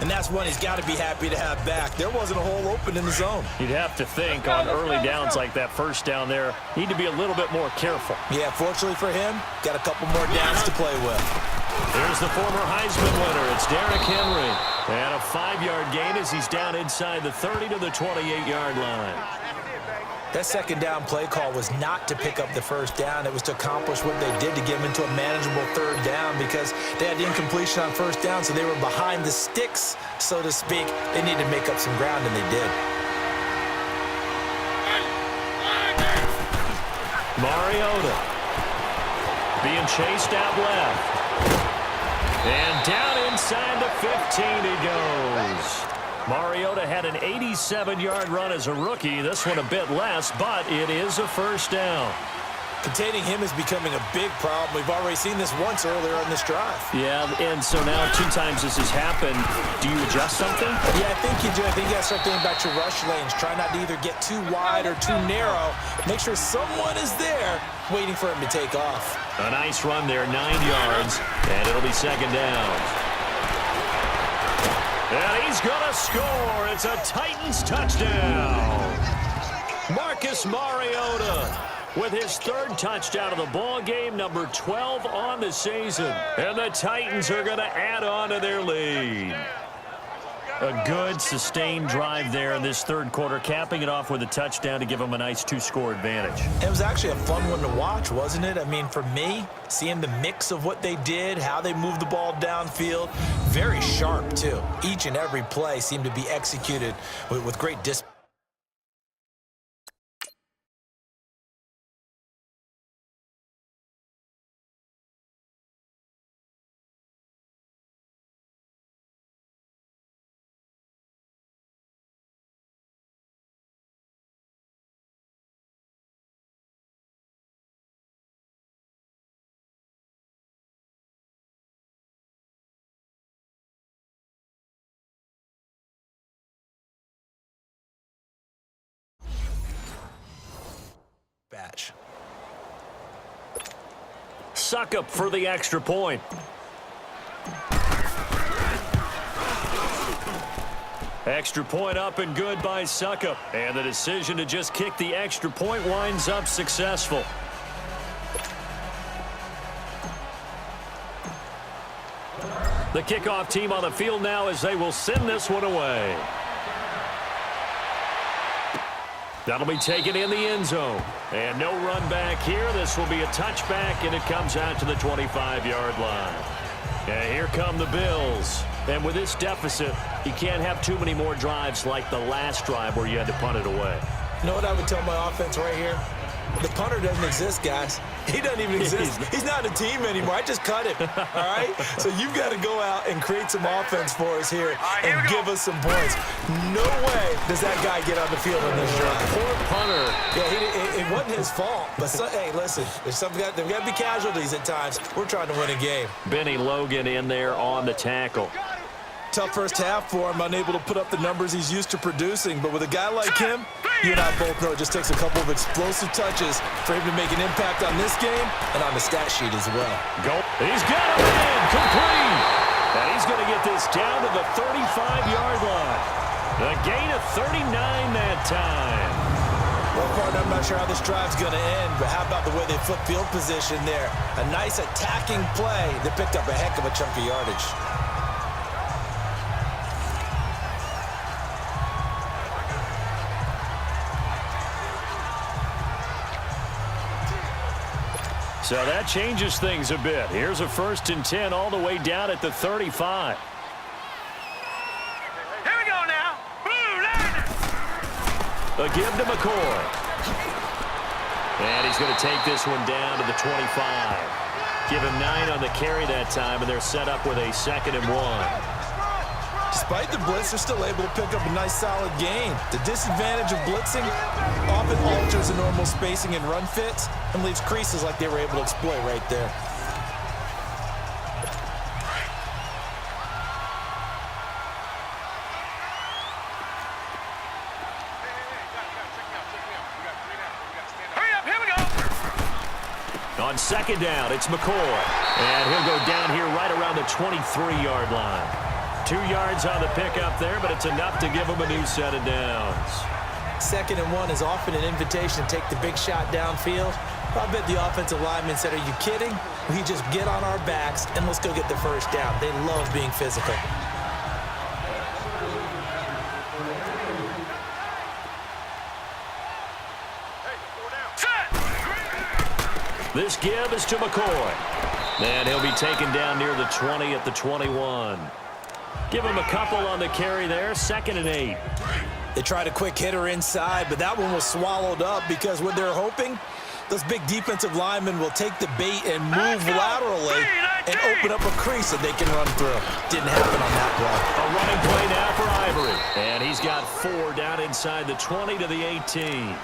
And that's one he's got to be happy to have back. There wasn't a hole open in the zone. You'd have to think on early downs like that first down there, need to be a little bit more careful. Yeah, fortunately for him, got a couple more downs to play with. There's the former Heisman winner. It's Derrick Henry. And a 5-yard gain as he's down inside the 30 to the 28-yard line. That second down play call was not to pick up the first down. It was to accomplish what they did to get him into a manageable third down because they had the incompletion on first down, so they were behind the sticks, so to speak. They needed to make up some ground, and they did. Mariota being chased out left. And down inside the 15 he goes. Mariota had an 87-yard run as a rookie. This one a bit less, but it is a first down. Containing him is becoming a big problem. We've already seen this once earlier in this drive. Yeah, and so now 2 times this has happened. Do you adjust something? Yeah, I think you do. I think you got to start thinking about your rush lanes. Try not to either get too wide or too narrow. Make sure someone is there waiting for him to take off. A nice run there, 9 yards, and it'll be second down. And he's going to score. It's a Titans touchdown. Marcus Mariota with his 3rd touchdown of the ball game, number 12 on the season. And the Titans are going to add on to their lead. A good, sustained drive there in this 3rd quarter, capping it off with a touchdown to give them a nice 2-score advantage. It was actually a fun one to watch, wasn't it? I mean, for me, seeing the mix of what they did, how they moved the ball downfield, very sharp, too. Each and every play seemed to be executed with great discipline. Batch. Succop for the extra point. Extra point up and good by Succop. And the decision to just kick the extra point winds up successful. The kickoff team on the field now as they will send this one away. That'll be taken in the end zone. And no run back here. This will be a touchback, and it comes out to the 25-yard line. And here come the Bills. And with this deficit, you can't have too many more drives like the last drive where you had to punt it away. You know what I would tell my offense right here? The punter doesn't exist, guys. He doesn't even exist. He's not a team anymore. I just cut him, all right? So you've got to go out and create some offense for us here and give us some points. No way does that guy get on the field on this drive. Poor punter. Yeah, it wasn't his fault. But, hey, listen, there's got to be casualties at times. We're trying to win a game. Benny Logan in there on the tackle. Tough first half for him, unable to put up the numbers he's used to producing. But with a guy like him, you and I both know it just takes a couple of explosive touches for him to make an impact on this game and on the stat sheet as well. Go. He's got it in. Complete. And he's going to get this down to the 35-yard line. A gain of 39 that time. Well, partner, I'm not sure how this drive's going to end, but how about the way they flip field position there? A nice attacking play that picked up a heck of a chunk of yardage. So that changes things a bit. Here's a 1st and 10 all the way down at the 35. Here we go now. Blue line. A give to McCoy. And he's going to take this one down to the 25. Give him 9 on the carry that time, and they're set up with a 2nd and 1. Despite the blitz, they're still able to pick up a nice solid gain. The disadvantage of blitzing often alters the normal spacing and run fits and leaves creases like they were able to exploit right there. Hurry up, here we go. On 2nd down, it's McCoy. And he'll go down here right around the 23-yard line. 2 yards on the pickup there, but it's enough to give him a new set of downs. 2nd and 1 is often an invitation to take the big shot downfield. I bet the offensive lineman said, are you kidding? We just get on our backs and let's go get the first down. They love being physical. This give is to McCoy. And he'll be taken down near the 20 at the 21. Give him a couple on the carry there, 2nd and 8. They tried a quick hitter inside, but that one was swallowed up because what they're hoping, those big defensive linemen will take the bait and move laterally and open up a crease that they can run through. Didn't happen on that play. A running play now for Ivory. And he's got 4 down inside the 20 to the 18.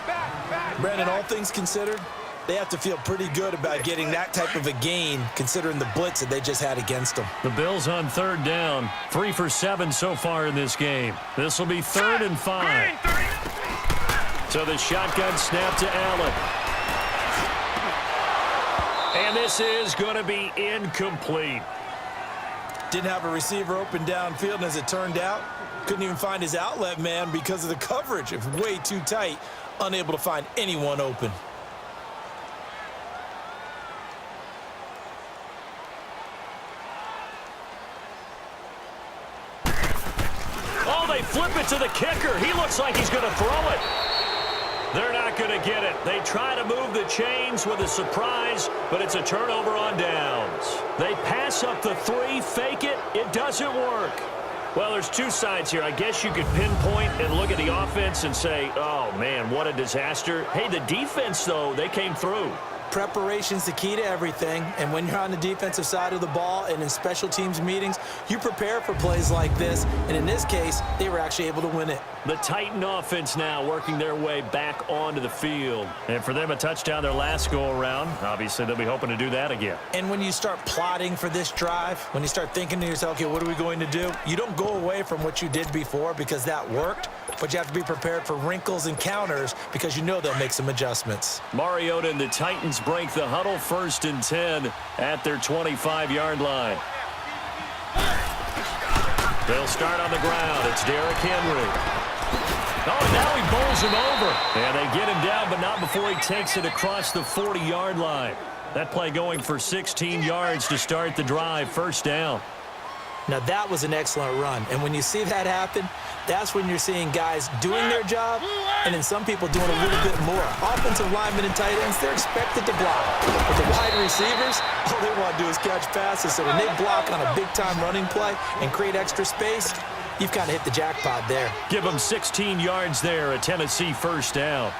Brandon, all things considered, they have to feel pretty good about getting that type of a gain considering the blitz that they just had against them. The Bills on 3rd down. 3 for 7 so far in this game. This will be 3rd and 5. So the shotgun snap to Allen. And this is going to be incomplete. Didn't have a receiver open downfield, and as it turned out, couldn't even find his outlet man because of the coverage. It was way too tight, unable to find anyone open. They flip it to the kicker. He looks like he's going to throw it. They're not going to get it. They try to move the chains with a surprise, but it's a turnover on downs. They pass up the 3, fake it. It doesn't work. Well, there's 2 sides here. I guess you could pinpoint and look at the offense and say, oh, man, what a disaster. Hey, the defense, though, they came through. Preparation's the key to everything, and when you're on the defensive side of the ball and in special teams meetings, you prepare for plays like this, and in this case, they were actually able to win it. The Titan offense now working their way back onto the field. And for them, a touchdown their last go-around. Obviously, they'll be hoping to do that again. And when you start plotting for this drive, when you start thinking to yourself, okay, what are we going to do? You don't go away from what you did before because that worked, but you have to be prepared for wrinkles and counters because you know they'll make some adjustments. Mariota and the Titans break the huddle, 1st and 10 at their 25-yard line. They'll start on the ground. It's Derrick Henry. Oh, and now he bowls him over. And they get him down, but not before he takes it across the 40-yard line. That play going for 16 yards to start the drive, 1st down. Now, that was an excellent run. And when you see that happen, that's when you're seeing guys doing their job and then some people doing a little bit more. Offensive linemen and tight ends, they're expected to block. But the wide receivers, all they want to do is catch passes. So when they block on a big-time running play and create extra space, you've kind of hit the jackpot there. Give them 16 yards there, a Tennessee 1st down.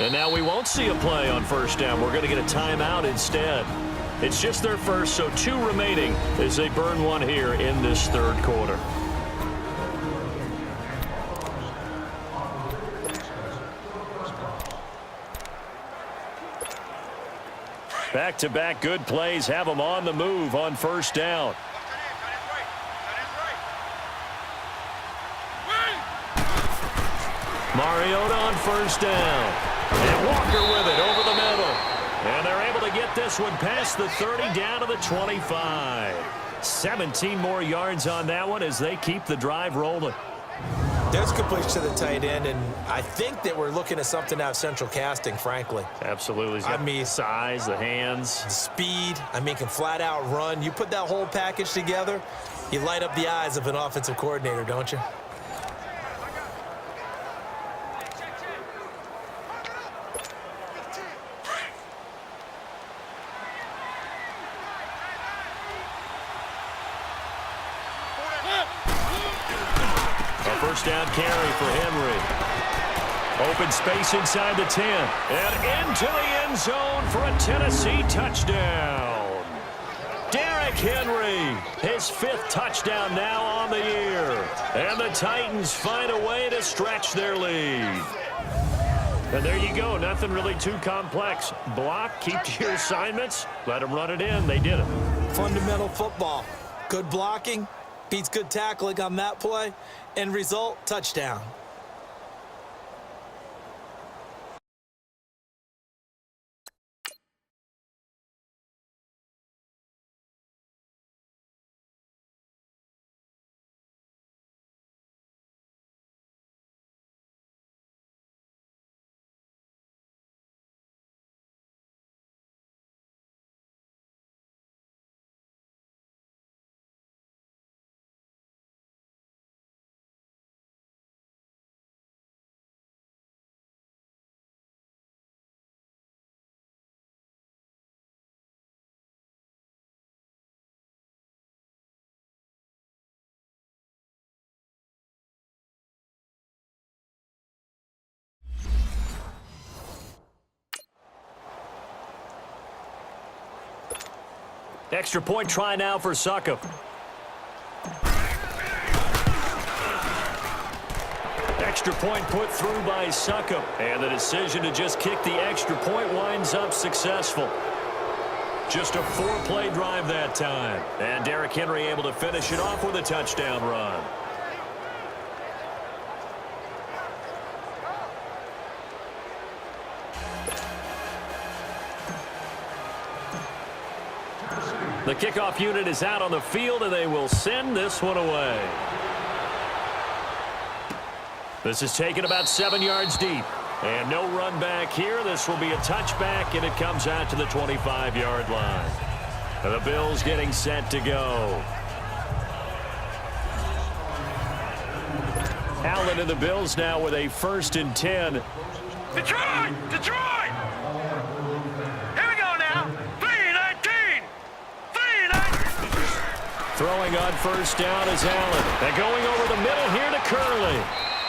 And now we won't see a play on first down. We're going to get a timeout instead. It's just their first, so 2 remaining as they burn one here in this third quarter. Back-to-back good plays have them on the move on first down. Mariota on first down. And Walker with it over the middle. And they're able to get this one past the 30 down to the 25. 17 more yards on that one as they keep the drive rolling. There's completion to the tight end, and I think that we're looking at something out of Central Casting, frankly. Absolutely. He's got the size, the hands. Speed. Can flat out run. You put that whole package together, you light up the eyes of an offensive coordinator, don't you? First down carry for Henry. Open space inside the 10. And into the end zone for a Tennessee touchdown. Derrick Henry, his 5th touchdown now on the year. And the Titans find a way to stretch their lead. And there you go. Nothing really too complex. Block, keep to your assignments, let them run it in. They did it. Fundamental football. Good blocking beats good tackling on that play. End result, touchdown. Extra point try now for Succop. Extra point put through by Succop. And the decision to just kick the extra point winds up successful. Just a 4-play drive that time. And Derrick Henry able to finish it off with a touchdown run. The kickoff unit is out on the field, and they will send this one away. This is taken about 7 yards deep. And no run back here. This will be a touchback, and it comes out to the 25-yard line. And the Bills getting set to go. Allen and the Bills now with a 1st and 10. Detroit! Detroit! Here we go now. 3-19. 3-19. Throwing on first down is Allen. And going over the middle here to Curley.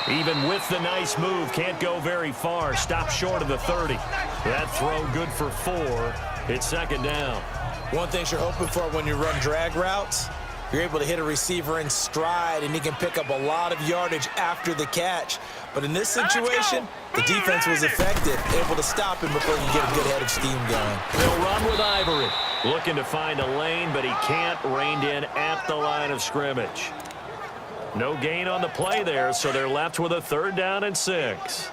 Even with the nice move, can't go very far. Stop short of the 30. That throw good for 4. It's 2nd down. One thing you're hoping for when you run drag routes, you're able to hit a receiver in stride, and he can pick up a lot of yardage after the catch. But in this situation, the defense was effective, able to stop him before you get a good head of steam going. They'll run with Ivory. Looking to find a lane, but he can't. Reined in at the line of scrimmage. No gain on the play there, so they're left with a 3rd down and 6.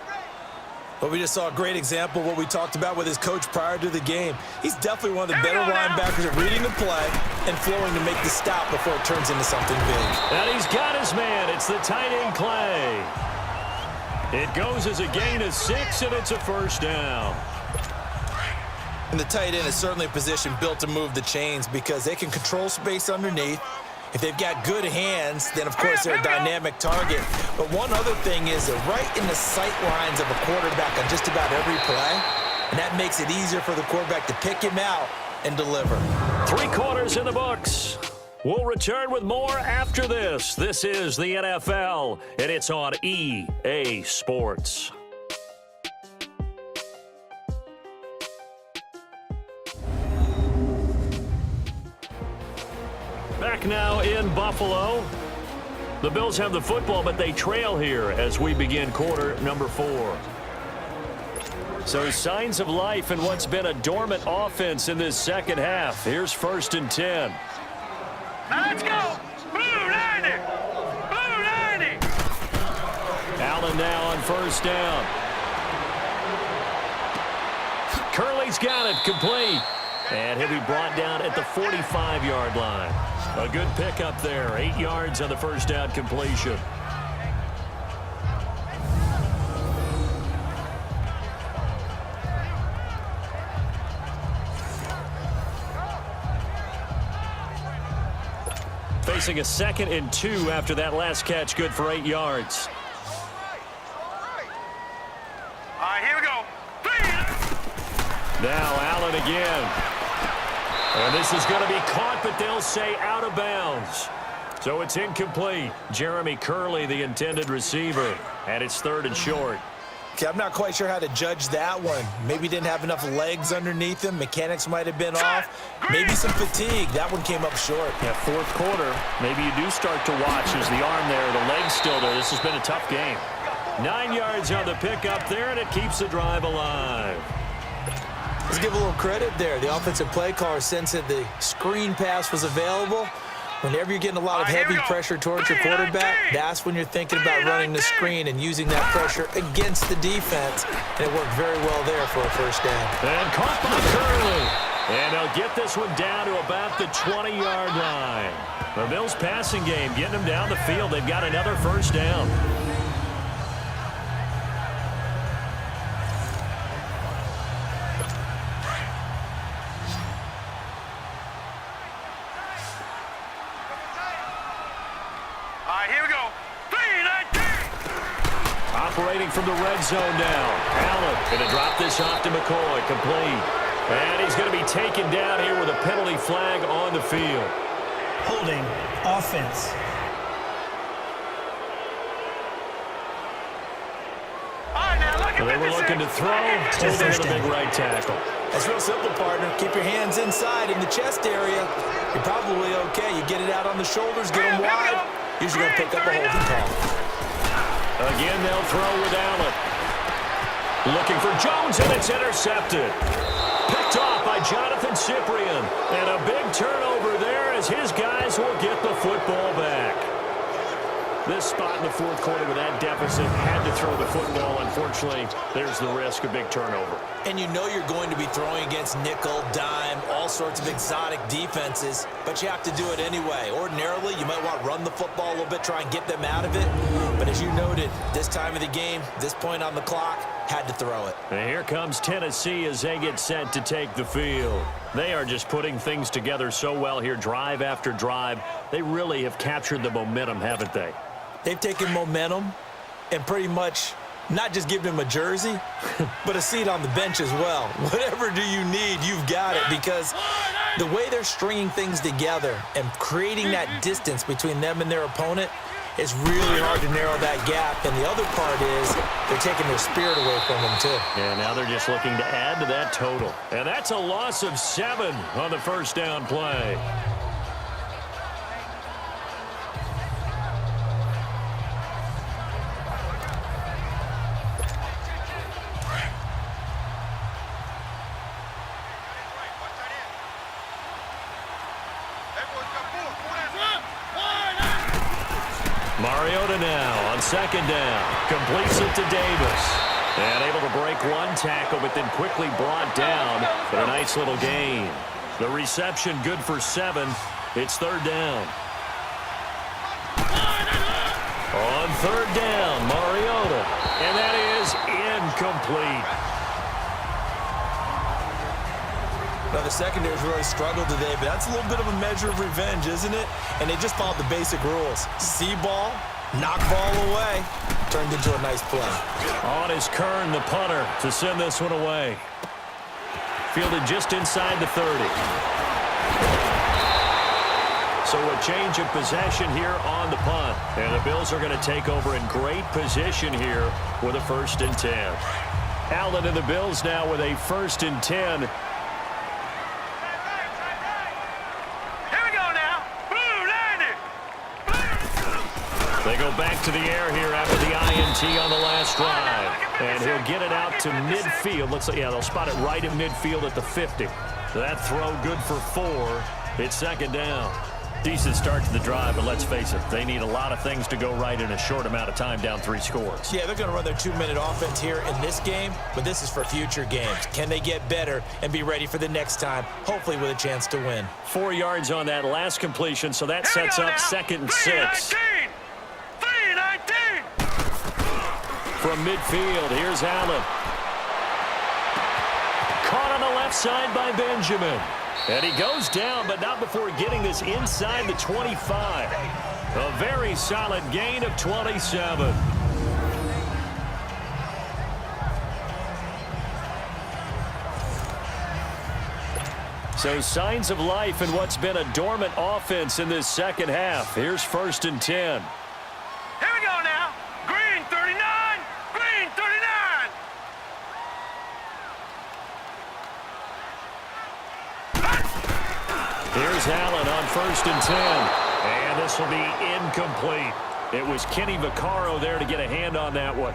But we just saw a great example of what we talked about with his coach prior to the game. He's definitely one of the better linebackers at reading the play and flowing to make the stop before it turns into something big. And he's got his man. It's the tight end, Clay. It goes as a gain of 6, and it's a 1st down. And the tight end is certainly a position built to move the chains because they can control space underneath. If they've got good hands, then, of course, they're a dynamic target. But one other thing is they're right in the sight lines of a quarterback on just about every play, and that makes it easier for the quarterback to pick him out and deliver. 3 quarters in the books. We'll return with more after this. This is the NFL, and it's on EA Sports. Back now in Buffalo. The Bills have the football, but they trail here as we begin quarter number 4. So signs of life in what's been a dormant offense in this second half. Here's 1st and 10. Now let's go. Blue 90. Blue 90. Allen now on 1st down. Curley's got it complete. And he'll be brought down at the 45-yard line. A good pickup there. 8 yards on the 1st down completion. Facing a 2nd and 2 after that last catch, good for 8 yards. All right, here we go. Now Allen again. And this is going to be caught, but they'll say out of bounds. So it's incomplete. Jeremy Curley, the intended receiver, and it's 3rd and short. Okay, I'm not quite sure how to judge that one. Maybe didn't have enough legs underneath him. Mechanics might have been off. Maybe some fatigue. That one came up short. Yeah, 4th quarter. Maybe you do start to watch as the arm there, the leg's still there. This has been a tough game. 9 yards on the pickup there, and it keeps the drive alive. Let's give a little credit there. The offensive play caller sensed that the screen pass was available. Whenever you're getting a lot of heavy pressure towards your quarterback, that's when you're thinking about running the screen and using that pressure against the defense. And it worked very well there for a 1st down. And caught by Curley. And they'll get this one down to about the 20-yard line. The Bills passing game getting them down the field. They've got another 1st down. Operating from the red zone now. Allen going to drop this off to McCoy. Complete. And he's going to be taken down here with a penalty flag on the field. Holding offense. They were looking to throw. Still there the big right tackle. That's real simple, partner. Keep your hands inside in the chest area. You're probably okay. You get it out on the shoulders, get them wide. Usually going to pick up a holding call. Again, they'll throw with Allen. Looking for Jones, and it's intercepted. Picked off by Jonathan Cyprien. And a big turnover there as his guys will get the football back. This spot in the 4th quarter with that deficit, had to throw the football. Unfortunately, there's the risk of big turnover. And you know you're going to be throwing against nickel, dime, all sorts of exotic defenses, but you have to do it anyway. Ordinarily, you might want to run the football a little bit, try and get them out of it. But as you noted, this time of the game, this point on the clock, had to throw it. And here comes Tennessee as they get set to take the field. They are just putting things together so well here, drive after drive. They really have captured the momentum, haven't they? They've taken momentum and pretty much not just given him a jersey, but a seat on the bench as well. Whatever do you need, you've got it, because the way they're stringing things together and creating that distance between them and their opponent, it's really hard to narrow that gap. And the other part is they're taking their spirit away from them, too. Yeah, now they're just looking to add to that total. And that's a loss of 7 on the 1st down play. Mariota now on 2nd down. Completes it to Davis. And able to break one tackle, but then quickly brought down for a nice little gain. The reception good for 7. It's 3rd down. On 3rd down, Mariota. And that is incomplete. Now, the secondary's really struggled today, but that's a little bit of a measure of revenge, isn't it? And they just followed the basic rules. See ball, knock ball away. Turned into a nice play. On is Kern, the punter, to send this one away. Fielded just inside the 30. So a change of possession here on the punt. And the Bills are going to take over in great position here with a 1st and 10. Allen and the Bills now with a 1st and 10. Here we go now. Blue go back to the air here after the INT on the last drive. And he'll get it out to midfield. Looks like, yeah, they'll spot it right at midfield at the 50. That throw good for 4. It's second down. Decent start to the drive, but let's face it, they need a lot of things to go right in a short amount of time, down 3 scores. Yeah, they're going to run their 2-minute offense here in this game, but this is for future games. Can they get better and be ready for the next time, hopefully with a chance to win? 4 yards on that last completion, so that sets up 2nd and 6. 3-19. From midfield, here's Allen. Caught on the left side by Benjamin. And he goes down, but not before getting this inside the 25. A very solid gain of 27. So signs of life in what's been a dormant offense in this second half. Here's 1st and 10. Here we go now. Green 39. Green 39. Here's Allen on 1st and 10. And this will be incomplete. It was Kenny Vaccaro there to get a hand on that one.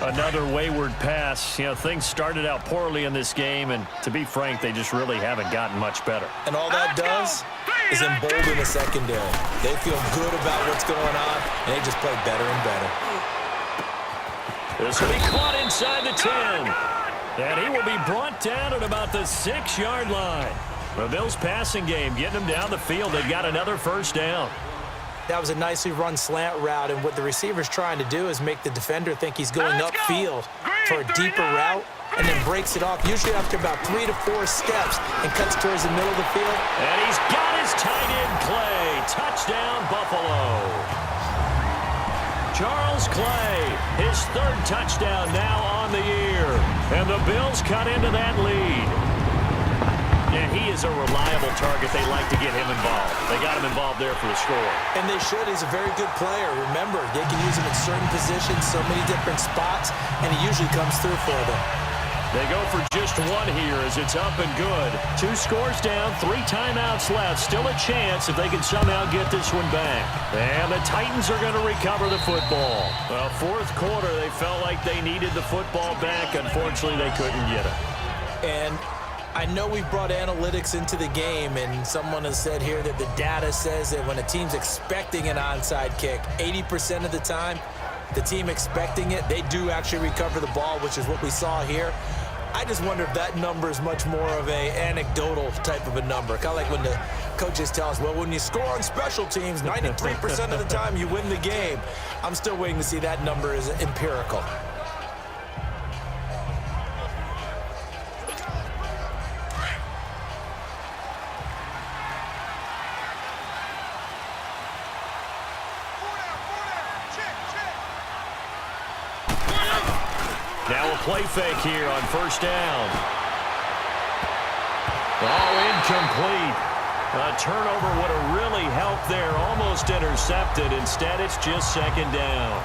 Another wayward pass. You know, things started out poorly in this game, and to be frank, they just really haven't gotten much better. And all that does is embolden the secondary. They feel good about what's going on, and they just play better and better. This will be caught inside the 10. And he will be brought down at about the 6-yard line. The Bills' passing game getting them down the field. They've got another 1st down. That was a nicely run slant route, and what the receiver's trying to do is make the defender think he's going upfield for a deeper route, and then breaks it off, usually after about 3 to 4 steps, and cuts towards the middle of the field. And he's got his tight end Clay. Touchdown, Buffalo. Charles Clay, his 3rd touchdown now on the year. And the Bills cut into that lead. And he is a reliable target. They like to get him involved. They got him involved there for the score. And they should. He's a very good player. Remember, they can use him in certain positions, so many different spots, and he usually comes through for them. They go for just 1 here as it's up and good. 2 scores down, 3 timeouts left. Still a chance if they can somehow get this one back. And the Titans are going to recover the football. Well, 4th quarter, they felt like they needed the football back. Unfortunately, they couldn't get it. And I know we've brought analytics into the game, and someone has said here that the data says that when a team's expecting an onside kick, 80% of the time, the team expecting it, they do actually recover the ball, which is what we saw here. I just wonder if that number is much more of a anecdotal type of a number. Kind of like when the coaches tell us, well, when you score on special teams, 93% of the time you win the game. I'm still waiting to see that number is empirical. Now a play fake here on 1st down. Oh, incomplete. A turnover would have really helped there. Almost intercepted. Instead, it's just 2nd down.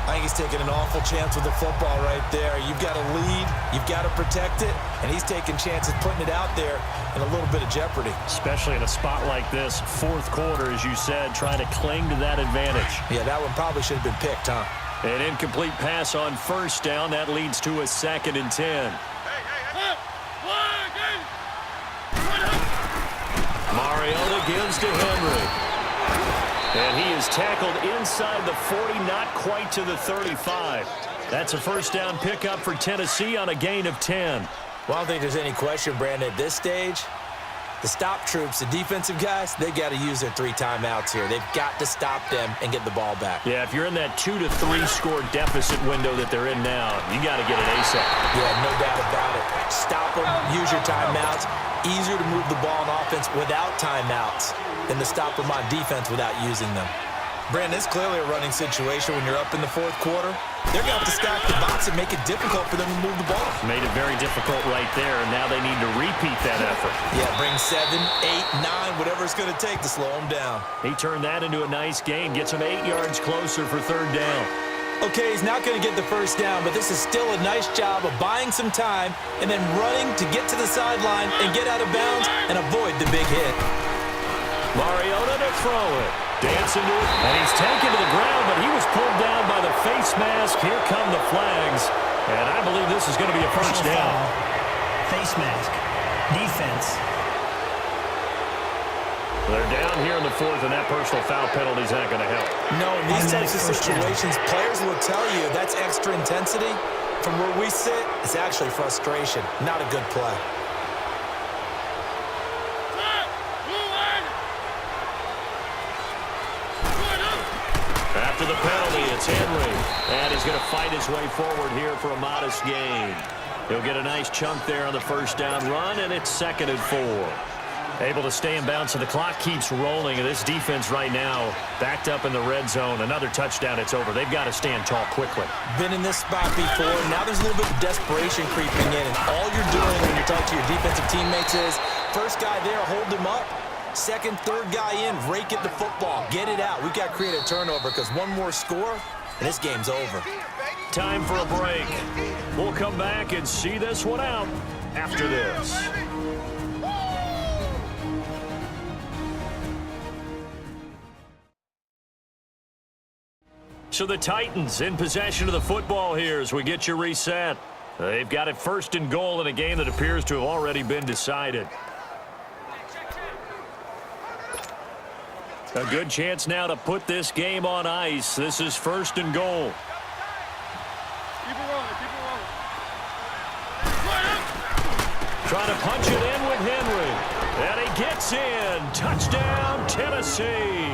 I think he's taking an awful chance with the football right there. You've got to lead. You've got to protect it. And he's taking chances putting it out there in a little bit of jeopardy. Especially in a spot like this. 4th quarter, as you said, trying to cling to that advantage. Yeah, that one probably should have been picked, huh? An incomplete pass on 1st down. That leads to a 2nd and 10. Mariota gives to Henry. And he is tackled inside the 40, not quite to the 35. That's a 1st down pickup for Tennessee on a gain of 10. Well, I don't think there's any question, Brandon, at this stage. The stop troops, the defensive guys, they got to use their 3 timeouts here. They've got to stop them and get the ball back. Yeah, if you're in that 2 to 3 score deficit window that they're in now, you got to get it ASAP. Yeah, no doubt about it. Stop them, use your timeouts. Easier to move the ball on offense without timeouts than to stop them on defense without using them. Brandon, it's clearly a running situation when you're up in the 4th quarter. They're going to have to stack the box and make it difficult for them to move the ball. Made it very difficult right there, and now they need to repeat that effort. Yeah, bring 7, 8, 9, whatever it's going to take to slow them down. He turned that into a nice gain, gets him 8 yards closer for 3rd down. Okay, he's not going to get the 1st down, but this is still a nice job of buying some time and then running to get to the sideline and get out of bounds and avoid the big hit. Mariota to throw it. Dancing to it, and he's taken to the ground, but he was pulled down by the face mask. Here come the flags, and I believe this is going to be a first down. Foul. Face mask. Defense. They're down here in the fourth, and that personal foul penalty is not going to help. No, in these types of situations, players will tell you that's extra intensity. From where we sit, it's actually frustration, not a good play. After the penalty, it's Henry, and he's going to fight his way forward here for a modest gain. He'll get a nice chunk there on the first down run, and it's 2nd and 4. Able to stay in bounds, so the clock keeps rolling, and this defense right now backed up in the red zone. Another touchdown, it's over. They've got to stand tall quickly. Been in this spot before. Now there's a little bit of desperation creeping in, and all you're doing when you're talking to your defensive teammates is first guy there, hold him up. Second, third guy in, rake it the football. Get it out. We've got to create a turnover because one more score, and this game's over. Time for a break. We'll come back and see this one out after this. So the Titans in possession of the football here as we get you reset. They've got it 1st and goal in a game that appears to have already been decided. A good chance now to put this game on ice. This is 1st and goal. Keep it rolling, keep it rolling. Trying to punch it in with Henry. And he gets in. Touchdown, Tennessee.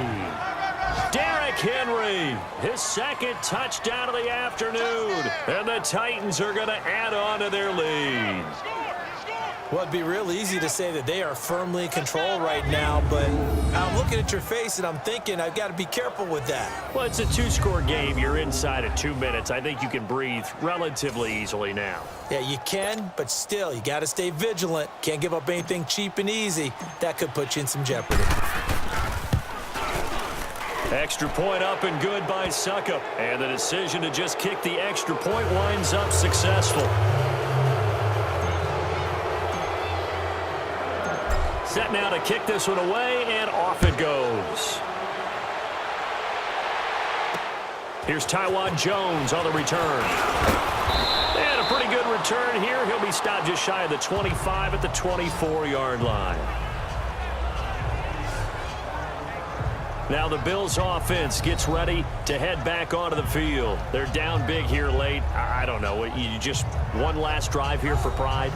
Derrick Henry, his 2nd touchdown of the afternoon. And the Titans are going to add on to their lead. Well, it'd be real easy to say that they are firmly in control right now, but I'm looking at your face and I'm thinking I've got to be careful with that. Well, it's a 2-score game. You're inside of 2 minutes. I think you can breathe relatively easily now. Yeah, you can, but still, you got to stay vigilant. Can't give up anything cheap and easy. That could put you in some jeopardy. Extra point up and good by Succop. And the decision to just kick the extra point winds up successful. Set now to kick this one away, and off it goes. Here's Taiwan Jones on the return. And a pretty good return here. He'll be stopped just shy of the 25 at the 24-yard line. Now the Bills offense gets ready to head back onto the field. They're down big here late. I don't know. You just one last drive here for pride?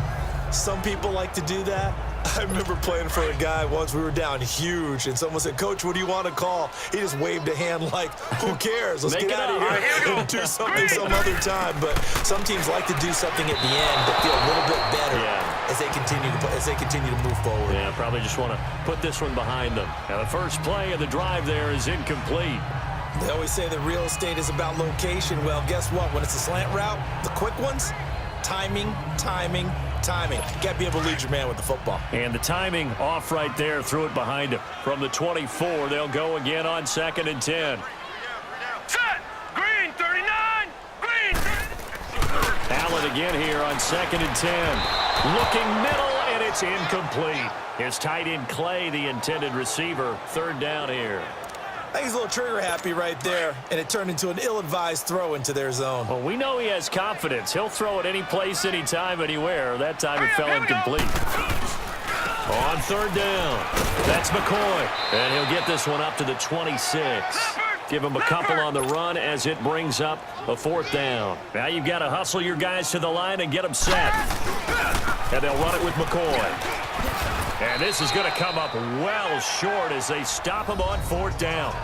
Some people like to do that. I remember playing for a guy once. We were down huge, and someone said, "Coach, what do you want to call?" He just waved a hand like, who cares? Let's get out of here and do something some other time. But some teams like to do something at the end that feel a little bit better as they continue to move forward. Yeah, probably just want to put this one behind them. Now the first play of the drive there is incomplete. They always say that real estate is about location. Well, guess what? When it's a slant route, the quick ones, timing. You got to be able to lead your man with the football. And the timing off right there. Threw it behind him. From the 24, they'll go again on 2nd and 10. Set! Green, 39! Green! Allen again here on 2nd and 10. Looking middle, and it's incomplete. It's tight end Clay, the intended receiver. 3rd down here. I think he's a little trigger happy right there, and it turned into an ill-advised throw into their zone. Well, we know he has confidence. He'll throw it any place, anytime, anywhere. That time it fell incomplete. On 3rd down, that's McCoy. And he'll get this one up to the 26. Give him a couple on the run as it brings up a 4th down. Now you've got to hustle your guys to the line and get them set. And they'll run it with McCoy. And this is going to come up well short as they stop him on 4th down.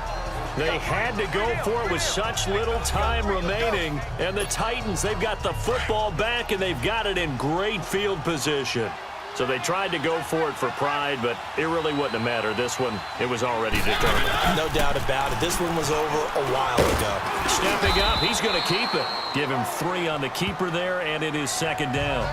They had to go for it with such little time remaining. And the Titans, they've got the football back, and they've got it in great field position. So they tried to go for it for pride, but it really wouldn't have mattered. This one, it was already determined. No doubt about it. This one was over a while ago. Stepping up, he's going to keep it. Give him 3 on the keeper there, and it is 2nd down.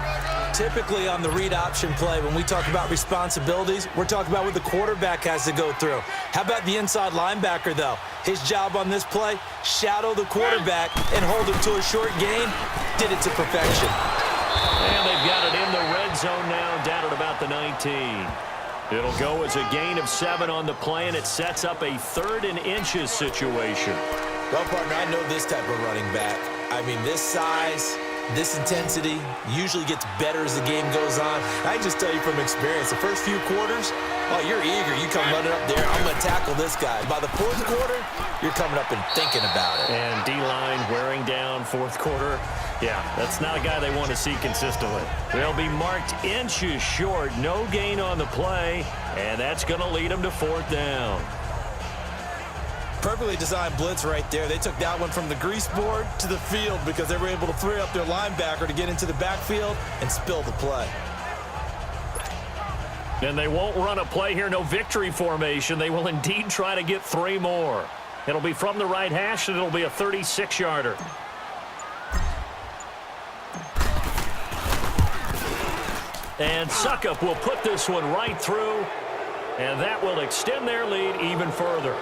Typically on the read option play, when we talk about responsibilities, we're talking about what the quarterback has to go through. How about the inside linebacker, though? His job on this play, shadow the quarterback and hold him to a short gain. Did it to perfection. And they've got it in the red zone now, down at about the 19. It'll go as a gain of 7 on the play, and it sets up a 3rd and inches situation. Well, partner, I know this type of running back. I mean, this size, this intensity usually gets better as the game goes on. I can just tell you from experience, the first few quarters, oh, you're eager. You come running up there, I'm going to tackle this guy. By the 4th quarter, you're coming up and thinking about it. And D-line wearing down 4th quarter. Yeah, that's not a guy they want to see consistently. They'll be marked inches short, no gain on the play, and that's going to lead them to 4th down. Perfectly designed blitz right there. They took that one from the grease board to the field because they were able to free up their linebacker to get into the backfield and spill the play. And they won't run a play here, no victory formation. They will indeed try to get 3 more. It'll be from the right hash, and it'll be a 36-yarder. And Succop will put this one right through, and that will extend their lead even further.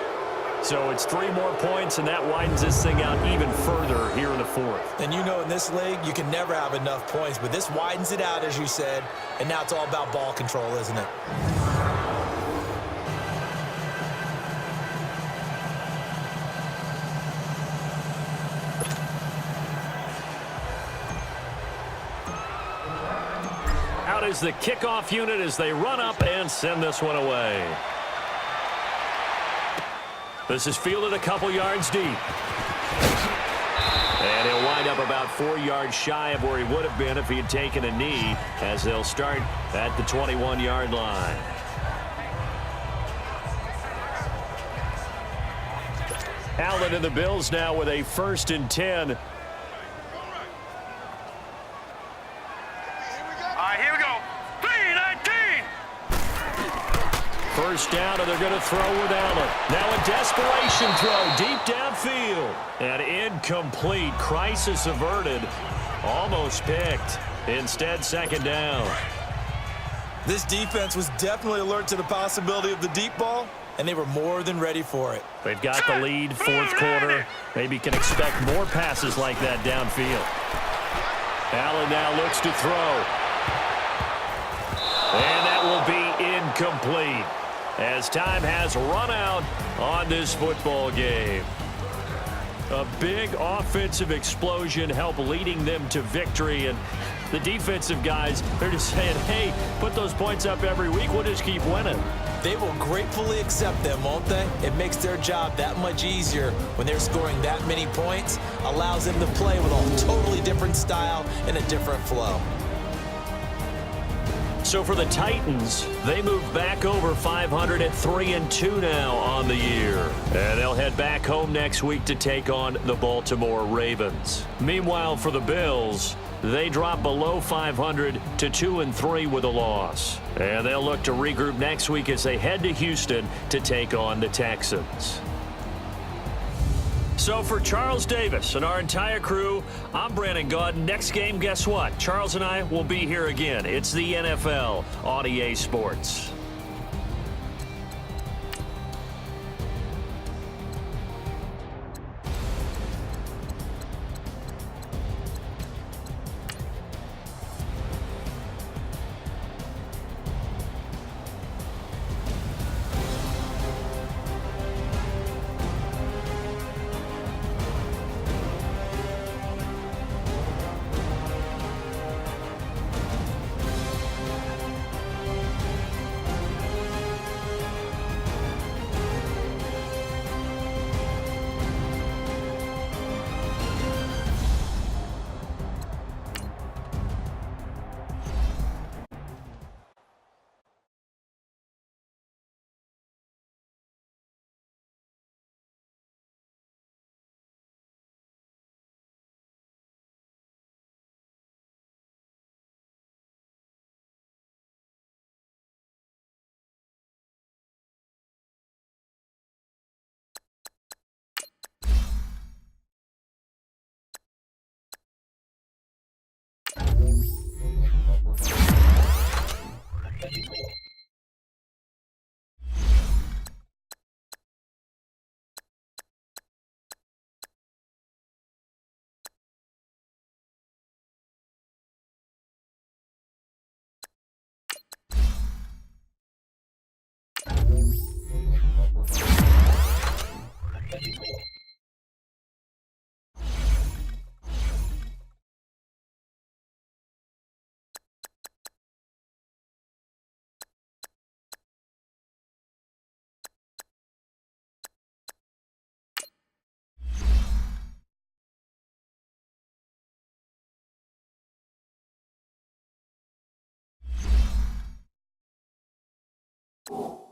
So it's 3 more points, and that widens this thing out even further here in the 4th. And you know in this league, you can never have enough points, but this widens it out, as you said, and now it's all about ball control, isn't it? Out is the kickoff unit as they run up and send this one away. This is fielded a couple yards deep. And he'll wind up about 4 yards shy of where he would have been if he had taken a knee, as they'll start at the 21-yard line. Allen and the Bills now with a 1st and 10. All right, here we go. 3-19. First down, and they're going to throw with Allen. Now a desperation throw deep downfield. And incomplete. Crisis averted. Almost picked. Instead, 2nd down. This defense was definitely alert to the possibility of the deep ball, and they were more than ready for it. They've got the lead, 4th quarter. Maybe can expect more passes like that downfield. Allen now looks to throw. And that will be incomplete, as time has run out on this football game. A big offensive explosion helped leading them to victory, and the defensive guys, they're just saying, hey, put those points up every week, we'll just keep winning. They will gratefully accept them, won't they? It makes their job that much easier when they're scoring that many points, allows them to play with a totally different style and a different flow. So for the Titans, they move back over 500 at 3-2 now on the year. And they'll head back home next week to take on the Baltimore Ravens. Meanwhile, for the Bills, they drop below 500 to 2-3 with a loss. And they'll look to regroup next week as they head to Houston to take on the Texans. So for Charles Davis and our entire crew, I'm Brandon Gaudin. Next game, guess what? Charles and I will be here again. It's the NFL on EA Sports. Bye.